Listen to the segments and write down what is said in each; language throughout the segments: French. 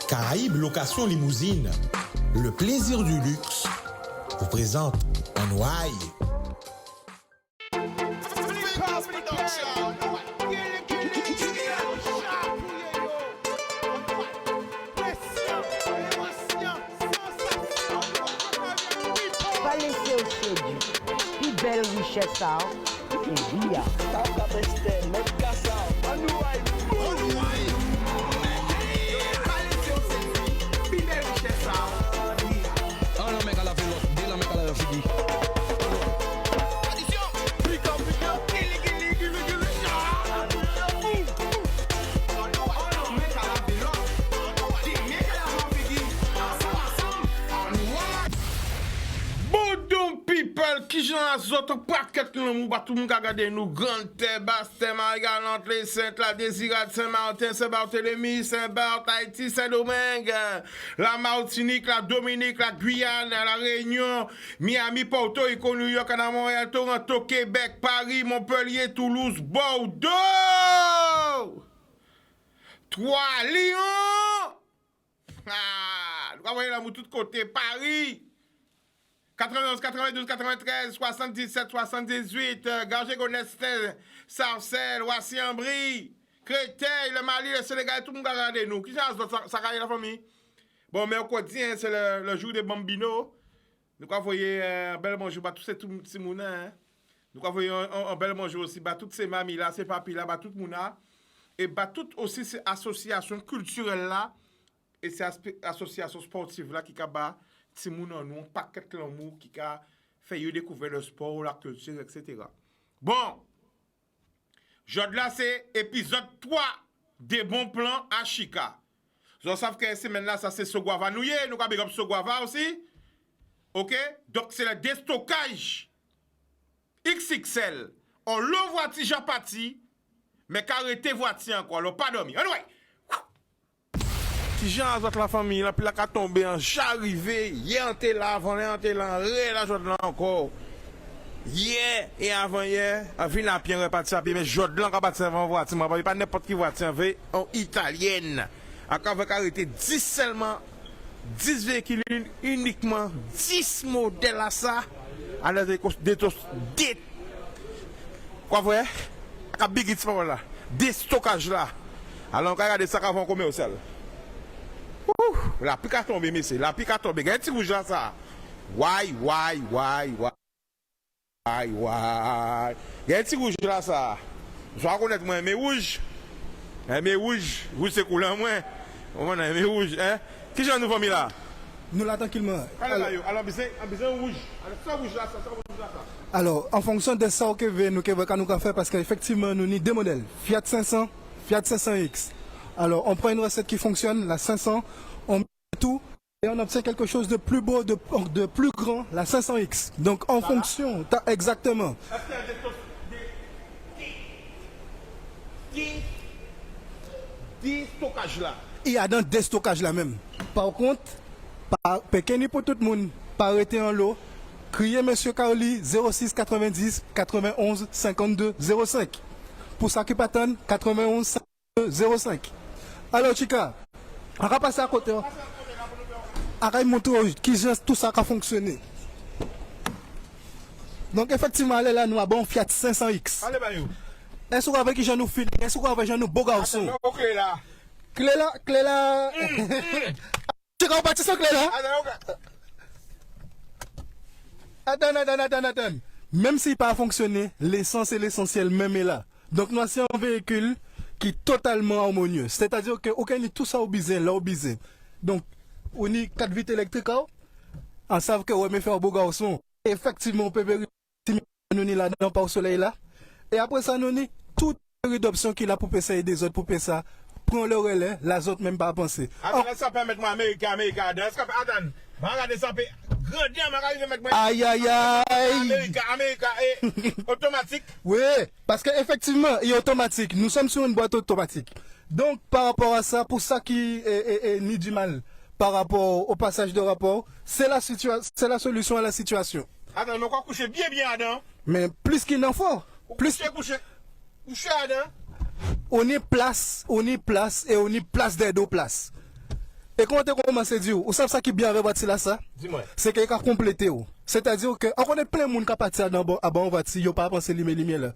Caraïbes Location Limousine, le plaisir du luxe, vous présente en Ouaille. Pas laisser au séduit. Plus belle richesse, ça, et via. Qui j'en a autres paquet nous tout le monde regarder nous grande terre basse terre Marie-Galante les Saintes la Désirade Saint-Martin Saint-Barthélemy Saint-Barth Haïti Saint-Domingue la Martinique la Dominique la Guyane la Réunion Miami Porto Rico New York Montréal Toronto Québec Paris Montpellier Toulouse Bordeaux 3 Lyon nous voyons là tout côté Paris 91, 92, 93, 77, 78, Garges-Gonesse, Sarcelles, Roissy-en-Brie, Créteil, le Mali, le Sénégal, tout le monde a regardé nous. Qui ça a la famille? Bon, mercredi, hein, c'est le jour des Bambino. Nous voyons un bel bonjour à tous ces petits mounins. Nous voyons un bel bonjour aussi à toutes ces mamies là, ces papis là, à tout le monde là. Et à toutes aussi ces associations culturelles là, et ces associations sportives là qui ont si nous avons un paquet de l'amour qui a fait découvrir le sport, la culture, etc. Bon, aujourd'hui là, c'est épisode 3 des bons plans à Chica. Vous savez que cette semaine-là, ça c'est Soguava Nouye, nous avons Soguava aussi. Ok? Donc c'est le déstockage XXL. On le voit déjà parti, mais carrété voici encore, on l'a pas dormi. Anyway! Si j'ai la famille, là, puis là, qu'à tomber en j'arrivé, hier, on était là, avant, on était là, là, j'en là encore. Hier et avant hier, on vient la pierre repartir à pied, mais j'en là, on va partir avant voiture, mais pas n'importe qui voiture, en italienne. Avec arrêté 10 seulement, 10 véhicules uniquement, 10 modèles à ça, à la quoi, vous voyez? À big it, là, des stockages là. Alors, on va regarder ça avant qu'on met au sel. La pique a tombé, messieurs. La pique a tombé. Regardez petit rouge là, ça. Why. Regardez petit rouge là, ça. Je vais reconnaître moi, mais rouge. Mais rouge c'est coulant, moi. On a mais rouge, hein. Qui j'en nous famille là? Nous là tranquillement. Alors, besoin rouge. Alors, ça rouge là, ça rouge là, ça. Alors, en fonction de ça, nous avons fait parce qu'effectivement, nous avons deux modèles. Fiat 500, Fiat 500X. Alors, on prend une recette qui fonctionne, la 500, on met tout et on obtient quelque chose de plus beau, de plus grand, la 500X. Donc, en fonction, exactement. Des stockages là. Il y a dans des stockages là même. Par contre, pequeñi pour tout le monde, pas arrêter en lot, criez Monsieur Caroli 06 90 91 52 05. Pour ça qui patane, 91 52 05. Alors, Chica, on va passer à côté. On va montrer qui tout ça a fonctionné. Donc, effectivement, là, nous avons un Fiat 500X. Allez, bayou. Est-ce qu'on avec qui j'en nous filme? Est-ce qu'on avec nous beau garçon? Ok, là. Clé là. Tu vas partir sans clé là? Attends. Même s'il n'a pas fonctionné, l'essence et l'essentiel même est là. Donc, nous avons un véhicule qui est totalement harmonieux. C'est-à-dire qu'on a tout ça au bizé, là au bizé. Donc, on a 4 vitres électriques, on sait que on va faire un beau garçon. Effectivement, on peut vérifier si nous sommes là-dedans par le soleil là. Et après ça, nous avons toute l'option qu'il a pour passer et des autres pour passer ça. Prends le relais, les autres même pas à penser. Attends, ça permet de moi Américain. Attends, regardez ça peut grandir, mettre moi. Aïe. Américain automatique. Oui, parce qu'effectivement, il est automatique. Nous sommes sur une boîte automatique. Donc, par rapport à ça, pour ça qui est ni du mal par rapport au passage de rapport, c'est la solution à la situation. Attends, nous allons coucher bien, Adam. Mais plus qu'il en faut. Plus coucher, Adam. On est place et on est place des deux places. Et quand on commence à dire, vous savez ça qui est bien avec voiture là, ça? Dis-moi. C'est qu'il a complété. C'est-à-dire que, on connaît plein de monde qui a parti à bon voiture, il n'a pas pensé limer lumière là.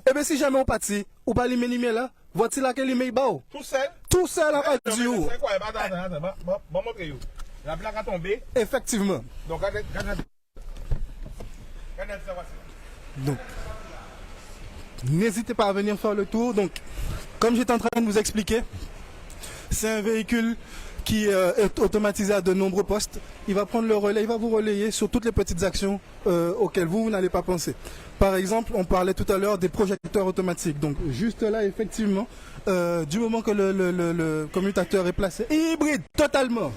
Et bien si jamais on parti, ou pas limer lumière là, voiture là qui limer bas. Tout seul? Tout seul à pas dire. C'est quoi? Attends. Bon, montrer vous. La plaque a tombé. Effectivement. Donc, regardez ça, voici. Donc, n'hésitez pas à venir faire le tour. Donc, comme j'étais en train de vous expliquer, c'est un véhicule qui est automatisé à de nombreux postes. Il va prendre le relais, il va vous relayer sur toutes les petites actions auxquelles vous n'allez pas penser. Par exemple, on parlait tout à l'heure des projecteurs automatiques. Donc, juste là, effectivement, du moment que le commutateur est placé, hybride totalement.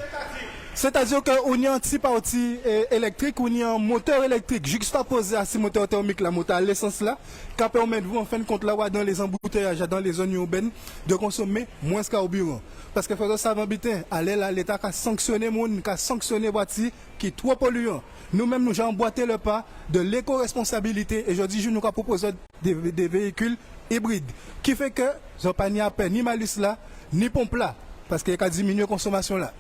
C'est-à-dire qu'on y a un petit parti électrique, on y a un moteur électrique juxtaposé à ce moteur thermique, la moteur à l'essence là, qui permet de vous, en fin de compte, là, dans les embouteillages, dans les zones urbaines, de consommer moins de carburant. Parce que faut savoir bien, aller là, l'État a sanctionné moun, a sanctionné voiture qui est trop polluant. Nous-mêmes, nous avons emboîté le pas de l'éco-responsabilité. Et je dis, je nous propose des véhicules hybrides, qui fait que, je n'ai pas ni à peine, ni malus là, ni pompe là, parce qu'il y a diminuer la consommation là.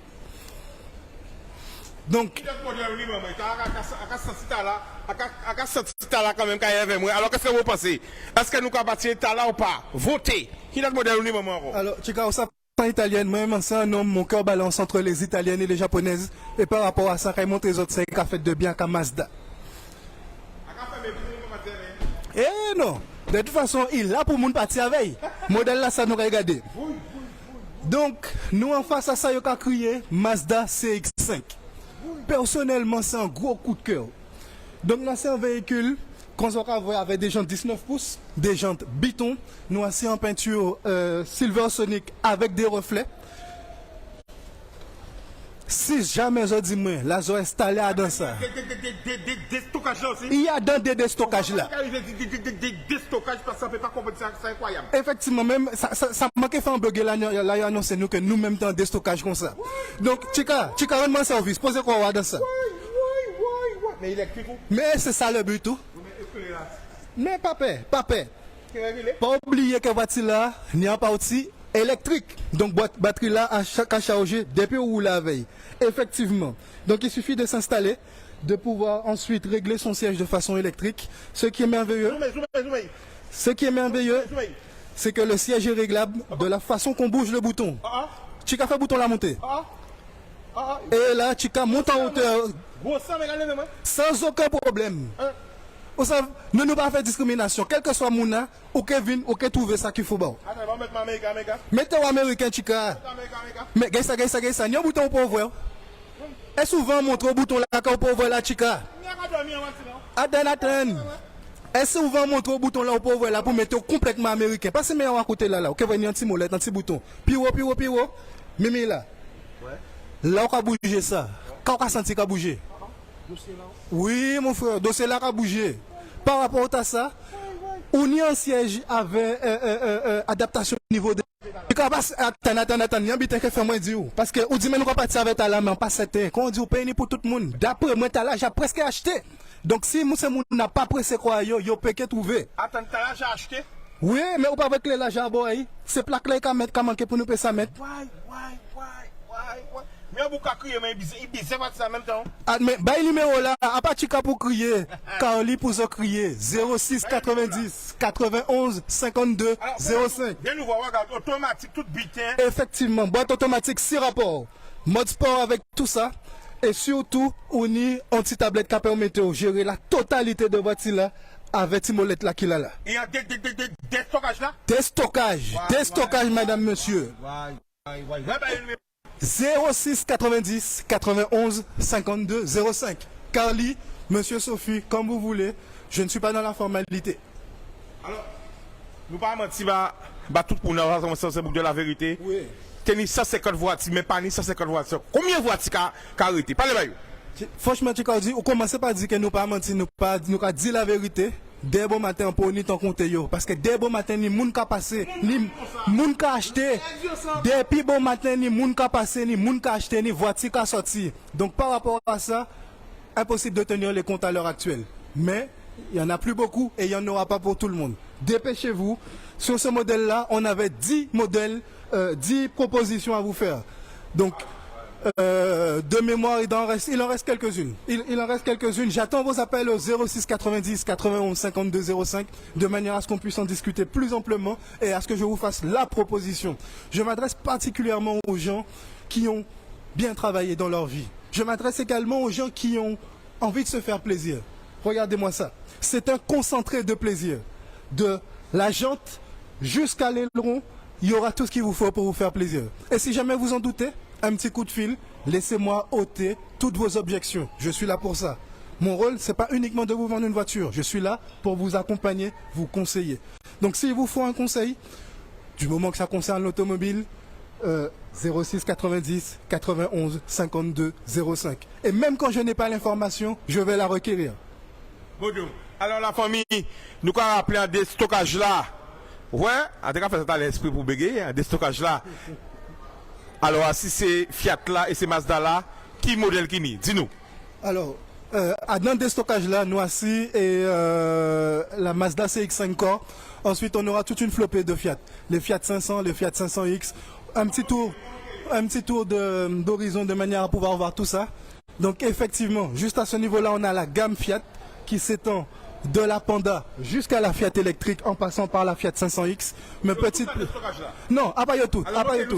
Donc, alors qu'est-ce que vous pensez? Est-ce que nous avons bâti là ou pas? Votez. Qui est le modèle au niveau? Alors, Chica, ça italienne, moi-même, c'est un homme, mon cœur balance entre les italiennes et les japonaises. Et par rapport à ça, quand ils montrent les autres, c'est qu'a fait de bien qu'à Mazda. Eh non! De toute façon, il a pour moun partir avec. Modèle là, ça nous regarde. Donc, nous en face à ça, il a crié Mazda CX-5. Personnellement, c'est un gros coup de cœur. Donc là, c'est un véhicule qu'on va voir avec des jantes 19 pouces, des jantes Biton, nous assis en peinture Silver Sonic avec des reflets. Si jamais je dis moi, là, je vais installer dans ça. Des stockages là aussi. Il y a dans des stockages là. Des stockages parce que ça ne peut pas comprendre, c'est incroyable. Effectivement, même ça manque faire un blog là, il annonce nous que nous-mêmes dans des stockages comme ça. Donc, Chica, rends-moi service, posez quoi dans ça. Mais électrique ou? Mais c'est ça le but tout. Mais papa. Pas oublier que voiture là, il y a un parti électrique. Donc, batterie là, à charger depuis où la veille. Effectivement. Donc, il suffit de s'installer, de pouvoir ensuite régler son siège de façon électrique. Ce qui est merveilleux, c'est que le siège est réglable de la façon qu'on bouge le bouton. Chica fait bouton la montée. Et là, Chica monte en hauteur sans aucun problème. Vous savez, nous ne pas faire discrimination. Quel que soit Mouna, ou Kevin, ou que trouver ça qu'il faut. Mettez au américain, Chica. Mais, gaïsa, il y a un bouton pour voir. Et souvent, montre au bouton là, quand on peut voir la Chica. Attends. Et souvent, montre au bouton là, on peut voir là, pour mettre complètement américain. Passez meilleur à côté là, ok, venez un petit molette, un petit bouton. Piro. Mimi là. Là, on va bouger ça. Quand on va sentir qu'on va bouger. Oui, mon frère, dossier là a bougé. Par rapport à ça, on y a un siège avec adaptation au niveau de. Attends, il y a un bitin qui fait moins dire. Parce que, on dit, mais nous ne partir avec ta mais on passe cette. Quand on dit, on paye pour tout le monde. D'après moi, t'as là, j'ai presque acheté. Donc, si moi, c'est moun n'a pas pressé quoi, yo peut que trouver. Attends, t'as là, j'ai acheté? Oui, mais on pas avec les l'argent, boy. C'est plaque là, qui a manqué pour nous payer ça mettre. Mais on va crier, mais il bise en même temps. Mais, bah, le numéro là, à partir pour crier, Carly pour se crier, 06 90 91 52 05. Bien nous voir, regarde, automatique, tout bitin. Effectivement, boîte automatique, 6 rapports. Mode sport avec tout ça. Et surtout, on y a une petite tablette qui permet de gérer la totalité de voiture là, avec une molette là qu'il a là. Il y a des stockages là? Des stockages, madame, monsieur. 06 90 91 52 05. Carly, monsieur Sophie, comme vous voulez, je ne suis pas dans la formalité. Alors, nous pas mentir, tout pour nous, c'est de la vérité. Oui. Tenez 150 voitures, mais pas ni 150 voitures. Combien de voitures qu'a arrêté? Parlez-moi. Franchement, tu as dit, on commence pas à dire que nous pas mentir, nous pas dit la vérité. Dès bon matin, pour nous t'en compter yo. Parce que dès bon matin, ni moun ka passé, ni moun ka acheté. Depuis bon matin, ni moun ka passé, ni moun ka acheté, ni voiture ka sorti. Donc par rapport à ça, impossible de tenir les comptes à l'heure actuelle. Mais il n'y en a plus beaucoup et il n'y en aura pas pour tout le monde. Dépêchez-vous. Sur ce modèle-là, on avait 10 modèles, 10 propositions à vous faire. Donc, De mémoire, il en reste quelques-unes. Il en reste quelques-unes. J'attends vos appels au 06 90 91 52 05 de manière à ce qu'on puisse en discuter plus amplement et à ce que je vous fasse la proposition. Je m'adresse particulièrement aux gens qui ont bien travaillé dans leur vie. Je m'adresse également aux gens qui ont envie de se faire plaisir. Regardez-moi ça. C'est un concentré de plaisir. De la jante jusqu'à l'aileron, il y aura tout ce qu'il vous faut pour vous faire plaisir. Et si jamais vous en doutez, un petit coup de fil, laissez-moi ôter toutes vos objections. Je suis là pour ça. Mon rôle, c'est pas uniquement de vous vendre une voiture. Je suis là pour vous accompagner, vous conseiller. Donc s'il vous faut un conseil, du moment que ça concerne l'automobile, 06 90 91 52 05. Et même quand je n'ai pas l'information, je vais la requérir. Bonjour. Alors la famille, nous avons rappelé un déstockage là. Ouais, en tout cas, fait ça à l'esprit pour bégayer, un déstockage là. Alors, si c'est Fiat là et c'est Mazda là, qui modèle qui mis? Dis-nous. Alors, dans le déstockage là, nous assis et la Mazda CX-5 Core. Ensuite, on aura toute une flopée de Fiat. Les Fiat 500, les Fiat 500X. Un petit tour d'horizon de manière à pouvoir voir tout ça. Donc, effectivement, juste à ce niveau-là, on a la gamme Fiat qui s'étend de la Panda jusqu'à la Fiat électrique en passant par la Fiat 500X. Mais petite. Non, à pas tout.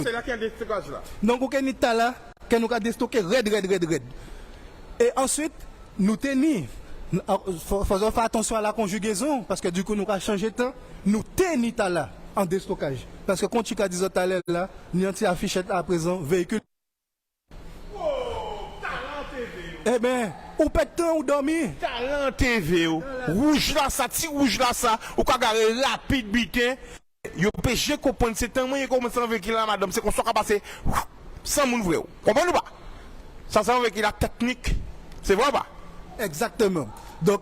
C'est là qu'il y a un déstockage là. Donc, on a là, qu'on nous a déstocké red. Et ensuite, nous tenons. Faisons faire attention à la conjugaison parce que du coup, nous avons changé de temps. Nous tenons là en déstockage. Parce que quand tu as dit tout à l'heure là, nous avons affichette à présent véhicule. Eh bien, ou pète-temps ou dormi. Talent TV, rouge là, ça, petit rouge là, ça, ou qu'à garer rapide, bitin. Yo péché comprendre, c'est un moyen comment ça avec là, madame, c'est qu'on soit passé sans moun vrai. Comprenez pas? Ça, c'est avec la technique. C'est vrai pas? Exactement. Donc,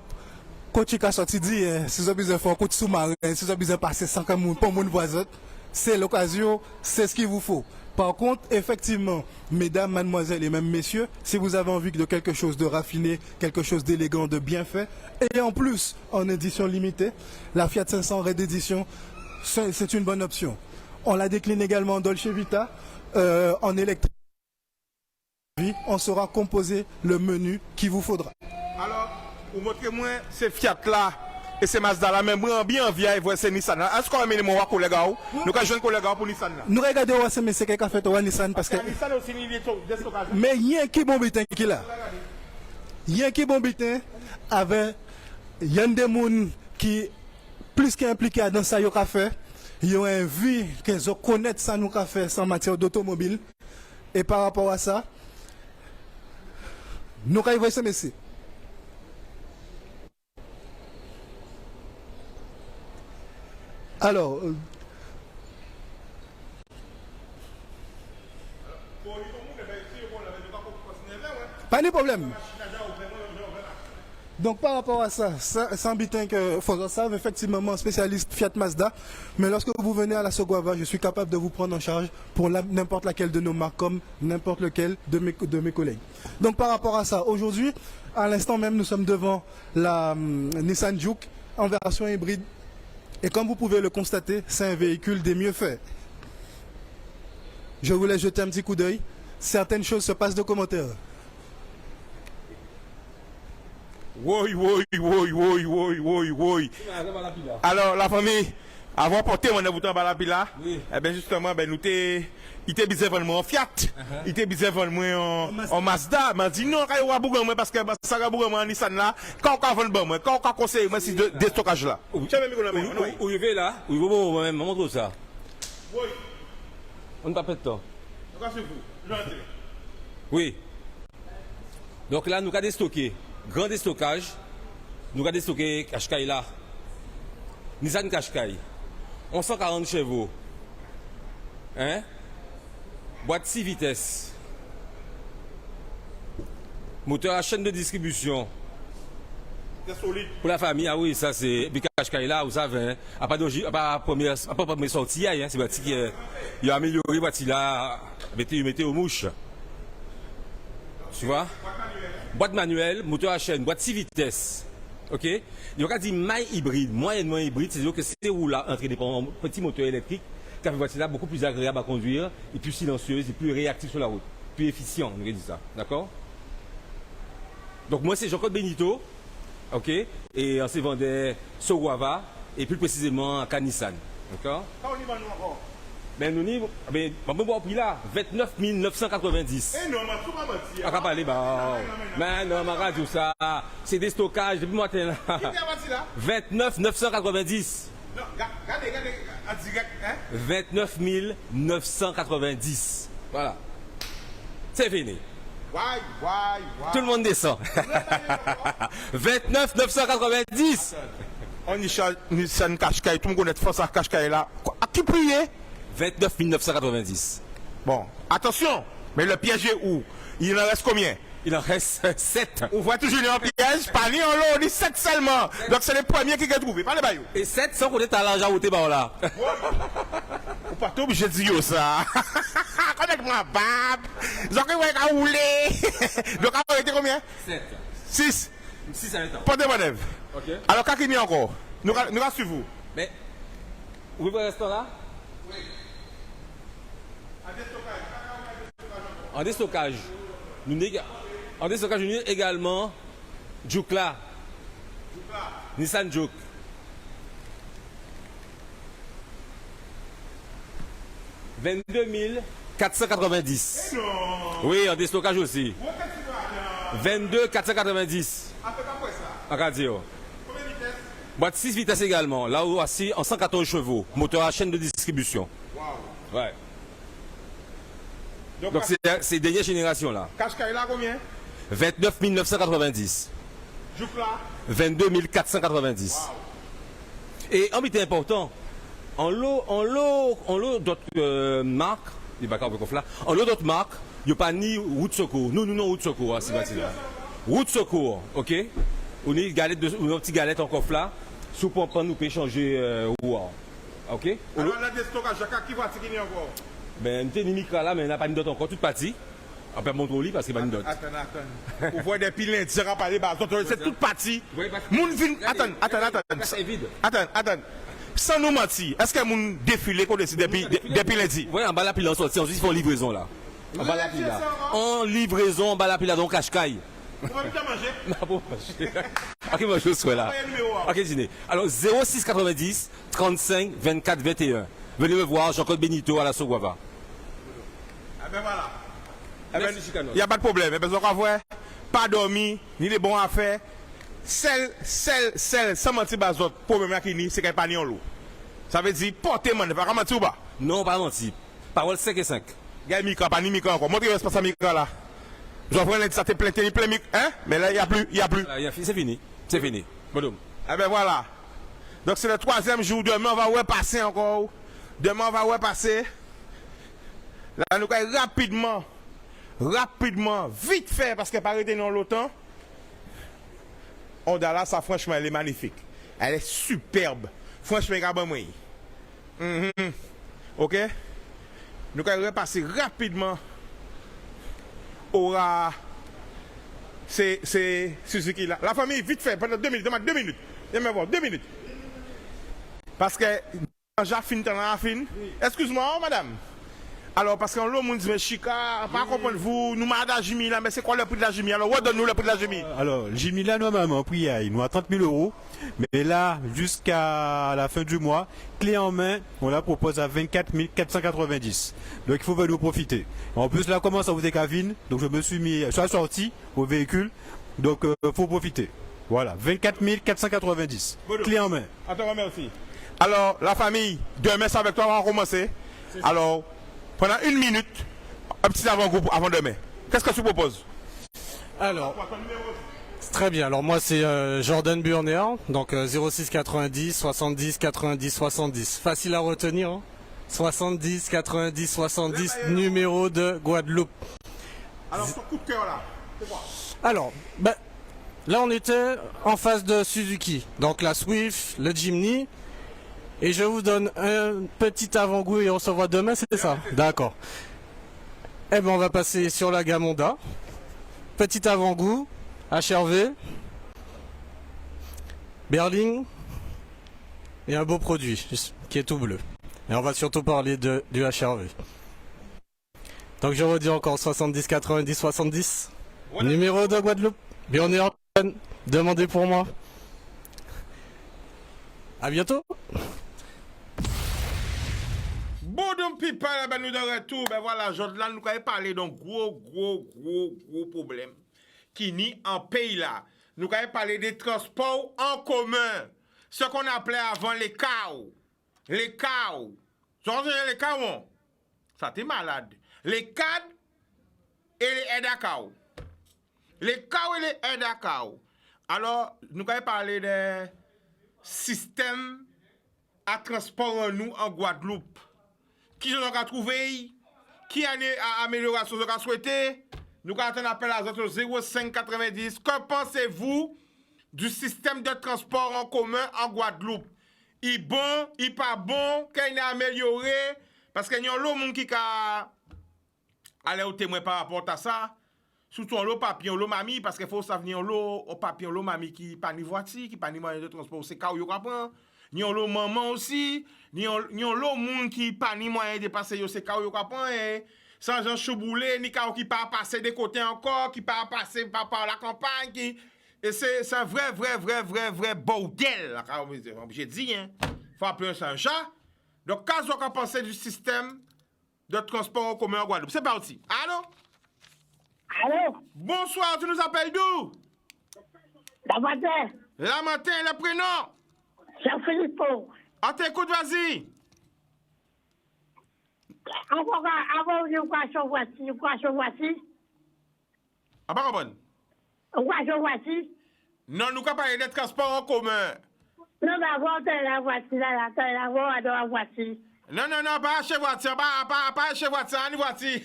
quand tu as sorti dit, si vous avez besoin de faire un coup de sous-marin, si vous avez besoin de passer 50 moun pour moun voisin, c'est l'occasion, c'est ce qu'il vous faut. Par contre, effectivement, mesdames, mademoiselles et même messieurs, si vous avez envie de quelque chose de raffiné, quelque chose d'élégant, de bien fait, et en plus, en édition limitée, la Fiat 500 Red Edition, c'est une bonne option. On la décline également en Dolce Vita, en électrique. On saura composer le menu qu'il vous faudra. Alors, vous montrez-moi ces Fiat là. Et c'est Mazda là, même bien vieille, et c'est Nissan. Est-ce qu'on a mis mon collègue? Nous avons un collègue pour Nissan là. Nous regardons mais c'est quelqu'un fait au Nissan parce que. Nissan aussi, il est déstockage. Mais il y a un qui bon bitin qui là. Il y a un qui bon bitin avec. Il y a des gens qui, plus qu'impliqués dans ça, ils ont fait. Ils ont envie qu'ils connaissent ça, nous avons fait en matière d'automobile. Et par rapport à ça, nous avons vu ce messieurs. Alors, pas de problème. Donc par rapport à ça, sans bitin que faut ça, effectivement spécialiste Fiat Mazda, mais lorsque vous venez à la Soguava, je suis capable de vous prendre en charge pour n'importe laquelle de nos marques comme n'importe lequel de mes collègues. Donc par rapport à ça, aujourd'hui, à l'instant même, nous sommes devant la Nissan Juke en version hybride. Et comme vous pouvez le constater, c'est un véhicule des mieux faits. Je voulais jeter un petit coup d'œil. Certaines choses se passent de commentaires. Oui. Alors, la famille, avant de porter mon bouton à la pile là, eh bien justement, ben, il était bizarre vraiment en Fiat. Il était bizarre vraiment en Mazda. Il m'a dit non, il y a beaucoup parce que ça va beaucoup en Nissan là. Quand on va vendre, quand on conseille, moi, c'est de stockage là. Où il va là? Où il va moi-même, montre ça. Oui. On ne pas perdre de temps. Oui. Donc là, nous avons déstocké. Grand déstockage. Nous avons déstocké Qashqai là. Nissan Qashqai. 140 chevaux. Hein? Boîte 6 vitesses. Moteur à chaîne de distribution. C'est solide. Pour la famille, ah oui, ça c'est. Puis Qashqai là, vous savez, à pas de première sortie, hein, c'est parti qu'il a amélioré voici là, mettez aux mouches. Tu vois? Boîte manuelle, moteur à chaîne, boîte 6 vitesses. Ok? Il y a dit maille hybride, moyennement hybride, c'est-à-dire que c'est où là, entre des petits moteurs électriques, qui fait voiture là beaucoup plus agréable à conduire, et plus silencieuse, et plus réactive sur la route. plus efficient, on va dire ça. D'accord? Donc moi c'est Jean-Claude Benito, ok? Et on se vendait sur Guava, et plus précisément à Canissan. D'accord? Quand on y va nous encore. Mais nous n'y, mais on peut voir prix là, 29 990. Eh non, mais tout va mentir. On va parler, bah. Mais non, ma radio ça, c'est des stockages depuis matin là. Qui est parti là? 29 990. Non, regardez, en direct, hein? 29 990. Voilà. C'est fini. Why. Tout le monde descend. 29 990. On y change Nissan Qashqai, tout le monde connaît force à Qashqai là. À qui prier? 29 990. Bon, attention, mais le piège est où? Il en reste combien? Il en reste 7. On voit toujours un piège, pas ni en lot, ni 7 seulement. Donc c'est les premiers qui ont trouvé. Parlez, Bayou. Et 7 sans qu'on ait à l'argent ou t'es là. Ou pas tout obligé de dire ça. Connecte-moi, bab. Donc, on va rouler. Donc, on va été combien? 7. 6. 6 à l'état. Pas de manœuvre. Ok. Alors, quand il y a encore? Nous suivons vous. Mais, vous voulez rester là? Oui. En déstockage. En déstockage, nous avons également Jukla. Nissan Juke. « 22 490. Oui, en déstockage aussi. 22 490. En radio. Boîte 6 vitesses également. Là où aussi en 114 chevaux. Moteur à chaîne de distribution. Ouais. Donc c'est dernière génération là. Qashqai là combien? 29 990. Jukla. 22 490. Et en était important, en lot d'autres marques, en lot d'autres marques, il n'y a pas ni route secours. Nous, non route secours, hein, c'est parti là. Route secours, ok? On a une petite galette en coffre là. Sous pompe, nous pouvons changer roue. Ok? Alors là, des stockages, qui va qui est encore? Ben, nous avons micro là, mais on n'a pas de d'autres encore, toute partie. On peut montrer au lit parce qu'il n'y a pas de d'autres. Attends. Vous voyez des piles, tu seras pas les bases. C'est toute partie. Moun vin. Attends. Sans nous mentir, est-ce que moun défilé qu'on décide depuis lundi? Oui, en bas la pile en sortie, ensuite ils font livraison là. En bas la pile là. En livraison, en bas la pile là, donc Qashqai. Vous pouvez bien manger? Non, pour manger. Ok, moi je suis là. Ok, dîner. Alors 06 90 35 24 21. Venez me voir, Jean-Claude Benito à la Soguava. Ah ben voilà. Il n'y a pas de problème. Eh ben, on va voir, pas dormi, ni les bons affaires. Celle, sans mentir, bazot, problème qui ni, c'est qu'elle n'est pas ni en l'eau. Ça veut dire, portez-moi, ne pas mentir ou pas? Non, pas mentir. Parole 5 et 5. Il y a un micro, pas ni micro encore. Montrez l'espace à micro là. Je vais prendre ça, t'es plein micro. Hein? Mais là, il n'y a plus. C'est fini. C'est fini. Bon. Eh ben voilà. Donc c'est le 3e jour. Demain, on va ouais passer encore. Demain, on va ouais passer. Là, nous allons rapidement, vite fait, parce qu'elle paraît dans l'automne. Honda là, ça franchement, elle est magnifique. Elle est superbe. Franchement, regarde-moi. Ok? Nous allons repasser rapidement. Aura. C'est Suzuki là. La famille, vite fait, pendant 2 minutes. Demande 2 minutes. Viens voir, 2 minutes. Parce que. J'affine, excuse-moi, madame. Alors, parce qu'en l'eau, on dit, mais Chica, pas comprendre vous, nous m'avons la Jimmy là, mais c'est quoi le prix de la Jimmy? Alors, donne-nous le prix de la Jimmy. Alors, Jimmy là, normalement, prix, nous à 30 000 euros. Mais là, jusqu'à la fin du mois, clé en main, on la propose à 24 490. Donc, il faut nous profiter. En plus, là, comment ça vous est Kavin? Donc, je me suis mis, je suis sorti au véhicule. Donc, il faut profiter. Voilà, 24 490. Bon, clé en main. Attends, merci. Alors, la famille, demain, c'est avec toi, on va commencer. Alors, pendant 1 minute, un petit avant-groupe avant demain. Qu'est-ce que tu proposes? Alors, très bien. Alors, moi, c'est Jordan Burnéan, donc 06 90 70 90 70. Facile à retenir, hein? 70 90 70, numéro de Guadeloupe. Alors, ton coup de cœur là, c'est quoi? Alors, là, on était en face de Suzuki. Donc, la Swift, le Jimny. Et je vous donne un petit avant-goût et on se voit demain, c'est ça? D'accord. Eh bien, on va passer sur la gamme Honda. Petit avant-goût, HRV, Berling et un beau produit qui est tout bleu. Et on va surtout parler du HRV. Donc je redis encore 70 90 70. Numéro de Guadeloupe. Bienvenue en peine. Demandez pour moi. À bientôt. Bon, people, ben nous de retour. Ben voilà, là, nous avons parlé d'un gros problème qui nie en pays là. Nous avons parlé des transports en commun. Ce qu'on appelait avant les chaos. Les chaos. Les chaos. Ça t'es malade. Les cadres et les aides à chaos. Les chaos et les aides à chaos. Alors, nous avons parlé des systèmes à transport en nous en Guadeloupe. Qui nous a trouvé? Qui a amélioration nous a souhaité? Nous avons un appel à 0590. Que pensez-vous du système de transport en commun en Guadeloupe? Il est bon, il n'est pas bon, qu'il a amélioré? Parce qu'il y a un monde qui a allé au témoin par rapport à ça. Surtout l'eau papier, l'eau mamie, parce qu'il faut savoir l'eau papier, l'eau mamie qui pas ni voiture, qui pas ni moyen de transport, c'est quand vous comprenez. Ni l'eau maman aussi, ni l'eau monde qui pas ni moyen de passer, c'est quand vous comprenez. Sans gens chouboulé, ni quand qui pas passer des côtés encore, qui pas passer par la campagne, qui et c'est un vrai bordel. J'ai dit, hein, faut appeler ça un chat. Donc, quand vous pensez du système de transport en commun en Guadeloupe, c'est parti. Allô? Allô? Bonsoir, tu nous appelles d'où? La matin. La matin, le prénom? Jean-Philippe. On t'écoute, vas-y. Avant, nous croyons voici. Ah, pas bonne. Voici. Non, nous ne parlons pas de transport en commun. Non, mais avant, la voici. Non, pas chez voiture, pas chez voiture, ni voiture.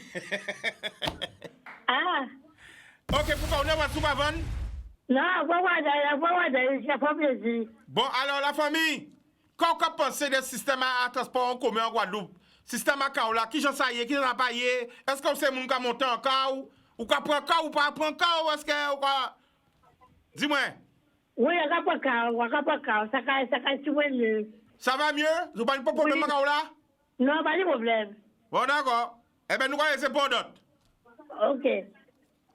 Ah. Ok, pourquoi on est voiture avant? Non, j'ai pas plaisir. Bon, alors la famille, quand on pense des systèmes à transport en commun en Guadeloupe, système à Kaola, qui j'en sais, qui j'en pas est-ce que c'est mon qui a monté en Kao? Ou quoi prend Kao ou pas prend Kao? Est-ce que, ou quoi? Dis-moi. Oui, on n'a pas Kao, ça mieux. Ça va mieux? Vous n'avez pas de problème à Kaola? Non, pas de problème. Bon, d'accord. Eh bien, nous allons laisser pour d'autres. Ok.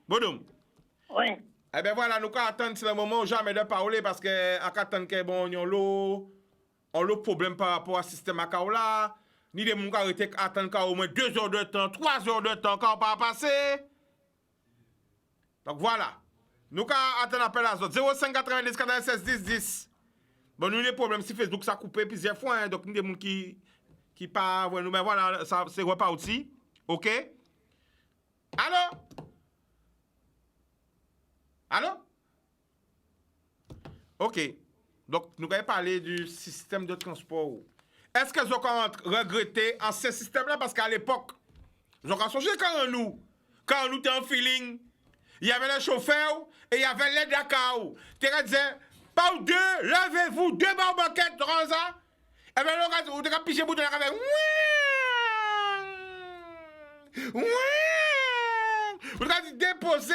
Bodoum. Ouais. Eh bien, voilà, nous allons attendre le moment jamais de parler parce que, en attendant que, bon, on a le problème par rapport au système à Kaola. Ni des gens qui ont attendre au moins 2 heures de temps, 3 heures de temps quand on va passer. Donc voilà. Nous allons attendre l'appel à l'autre. 0590 96 10 10. Bon, nous, les problèmes, si Facebook ça coupé plusieurs fois, hein, donc nous des gens qui partent, nous, mais voilà, ça c'est reparti. OK? Allô? Allô? OK. Donc, nous allons parler du système de transport. Est-ce que vous avez regretté en ce système-là? Parce qu'à l'époque, vous avez changé quand nous étions en feeling, il y avait le chauffeur et il y avait l'aide à Kao. Tu disais, pas ou deux, levez-vous, 2 barbaquettes, dans ça. Et bien, vous avez piché le bouton, vous avez vous avez déposé,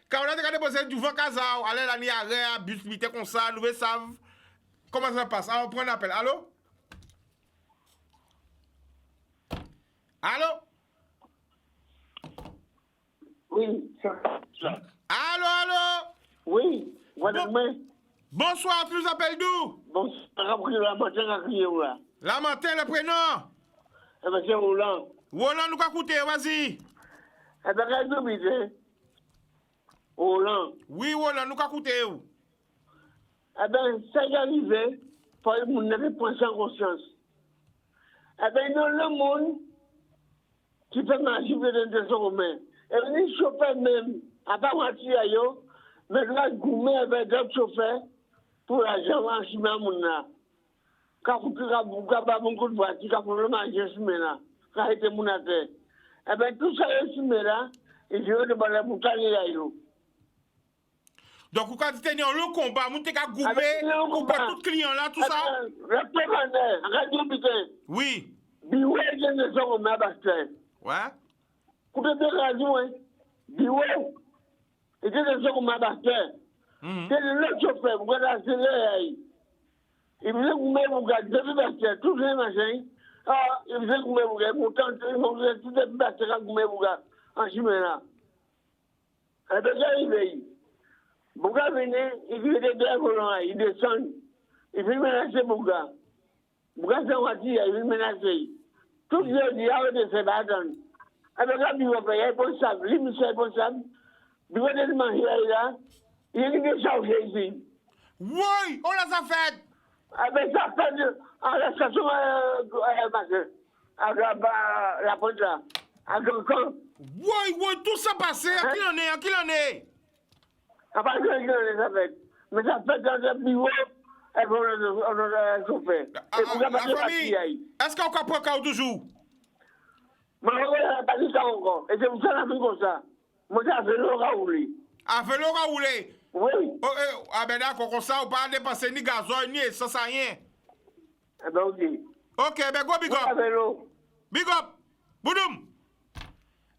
quand on a déposé du vent Kazao, allez la nuit à bus, vite comme ça, nous savons comment ça passe. Alors, on prend un appel. Allô? Allô? Oui. Allô? Oui. Bonsoir, tu nous appelles d'où? Bonsoir, la matin, La matin, le prénom? Eh bien, c'est Roland. Roland, nous écoutez, vas-y. Eh bien, qu'est-ce que vous dites? Roland. Oui, Roland, nous écoutez. Eh bien, ça y est arrivé, pour que vous n'avez pas sans conscience. Eh bien, dans le monde, qui fait marcher de son main. Et les chauffeurs même, à part voiture, mais là, gourmet avec d'autres chauffeurs pour l'argent en chemin, mon là. Quand vous avez beaucoup de voitures, quand vous avez mangé ce là, quand vous avez mon affaire. Eh bien, tout ça, ce là, et je veux demander pour gagner là. Donc, vous avez dit le combat, vous avez gourmet, pour tout client là, tout ça? Le commandeur, radio Bitin. Oui. Bioué, il y a des gens qui ont Bastien. Ouais. Vous avez radio, hein? Bioué. Il y a des gens qui ont Bastien. C'est le chauffeur, vous avez accéléré. Il veut vous mettre, vous gardez le Bastien, tous les machins. Ah, il faisait gourmet bouga. Pourtant, ils m'ont fait tout des battre à gourmet bouga. En chemin là. Et bien, j'arrive. Bouga venait, il fait des deux volants, il descend. Il fait menacer Bouga. Bouga s'en va dire, il fait menacer. Tout le monde dit, arrêtez de se battre. Et bien, quand il va payer, il est responsable. Lui, il est responsable. Il va aller manger là. Il est chargé ici. Oui, on l'a ça fait. Ah ben ça fait en la station à la pointe là, à Cancan. Oui, tout ça passé. À qui en est, à qui en est? À part que ça fait. Mais ça fait dans le bureau, et on a chauffé. Et pour La famille, est-ce qu'on comprend encore toujours? Mais on n'a pas dit ça encore. Et c'est pour ça qu'on a fait comme ça. Moi, j'ai fait le Raouli. À vélo roulé? Oui. Ah ben d'accord, comme ça, on ne peut pas dépenser ni gasoil, ni essence, rien. Eh ben, ok. Ok, ben go, big Moi, up. vélo. Big up. Boudoum.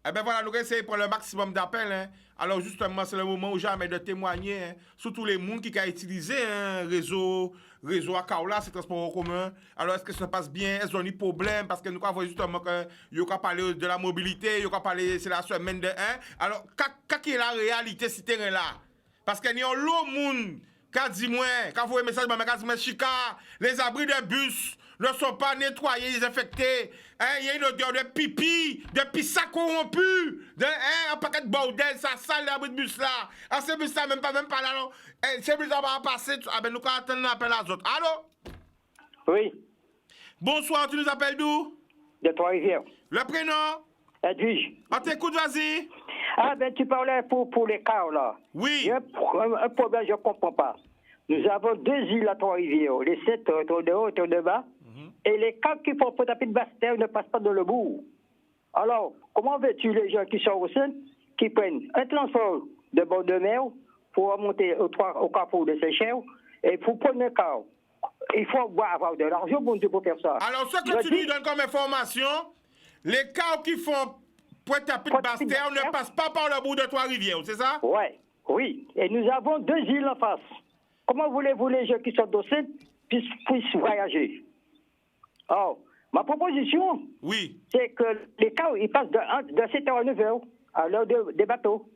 Eh bien voilà, nous essayons pour le maximum d'appels. Hein. Alors justement, c'est le moment où jamais de témoigner hein, sur tous les monde qui a utilisé un réseau à Kaola, c'est transport en commun. Alors est-ce que ça passe bien? Est-ce qu'on a des problèmes? Parce que nous avons justement que nous avons parlé de la mobilité, nous avons parlé c'est la semaine de 1. Alors, qu'est-ce est la réalité ce terrain-là? Parce qu'il y a un lot de monde qui a dit moi, quand vous voyez un message, qui a dit moi, Chica, les abris de bus ne sont pas nettoyés, désinfectés. Hein, il y a une odeur de pipi, de pissa corrompu, un paquet de bordel, ça sale l'abri de bus là. Ah, ce bus là, même pas là, non. Ce bus là va passer, ah ben nous quand attendre l'appel à autres. Allô? Oui, Bonsoir, tu nous appelles d'où? de Trois-Rivières. Le prénom? Edwige. On t'écoute, vas-y. Ah, ben tu parlais pour les cars, là. Oui. Il y a un problème, je ne comprends pas. Nous avons 2 îles à Trois-Rivières, les 7 autour de haut, autour de bas, et les cars qui font Pointe-à-Pitre Basse-Terre ne passent pas dans le bourg. Alors, comment veux-tu les gens qui sont au centre, qui prennent un transport de bord de mer pour remonter au carrefour de Seychelles, et pour prendre un car? Il faut avoir de l'argent pour faire ça. Alors, ce que tu nous donnes comme information, les cars qui font Pointe-à-Pitre Basse-Terre ne passent pas par le bout de Trois-Rivières, c'est ça? Ouais, oui. Et nous avons 2 îles en face. Comment voulez-vous les gens qui sont docents puissent voyager? Alors, ma proposition, oui, c'est que les cars, ils passent de 7h à 9h à l'heure des bateaux.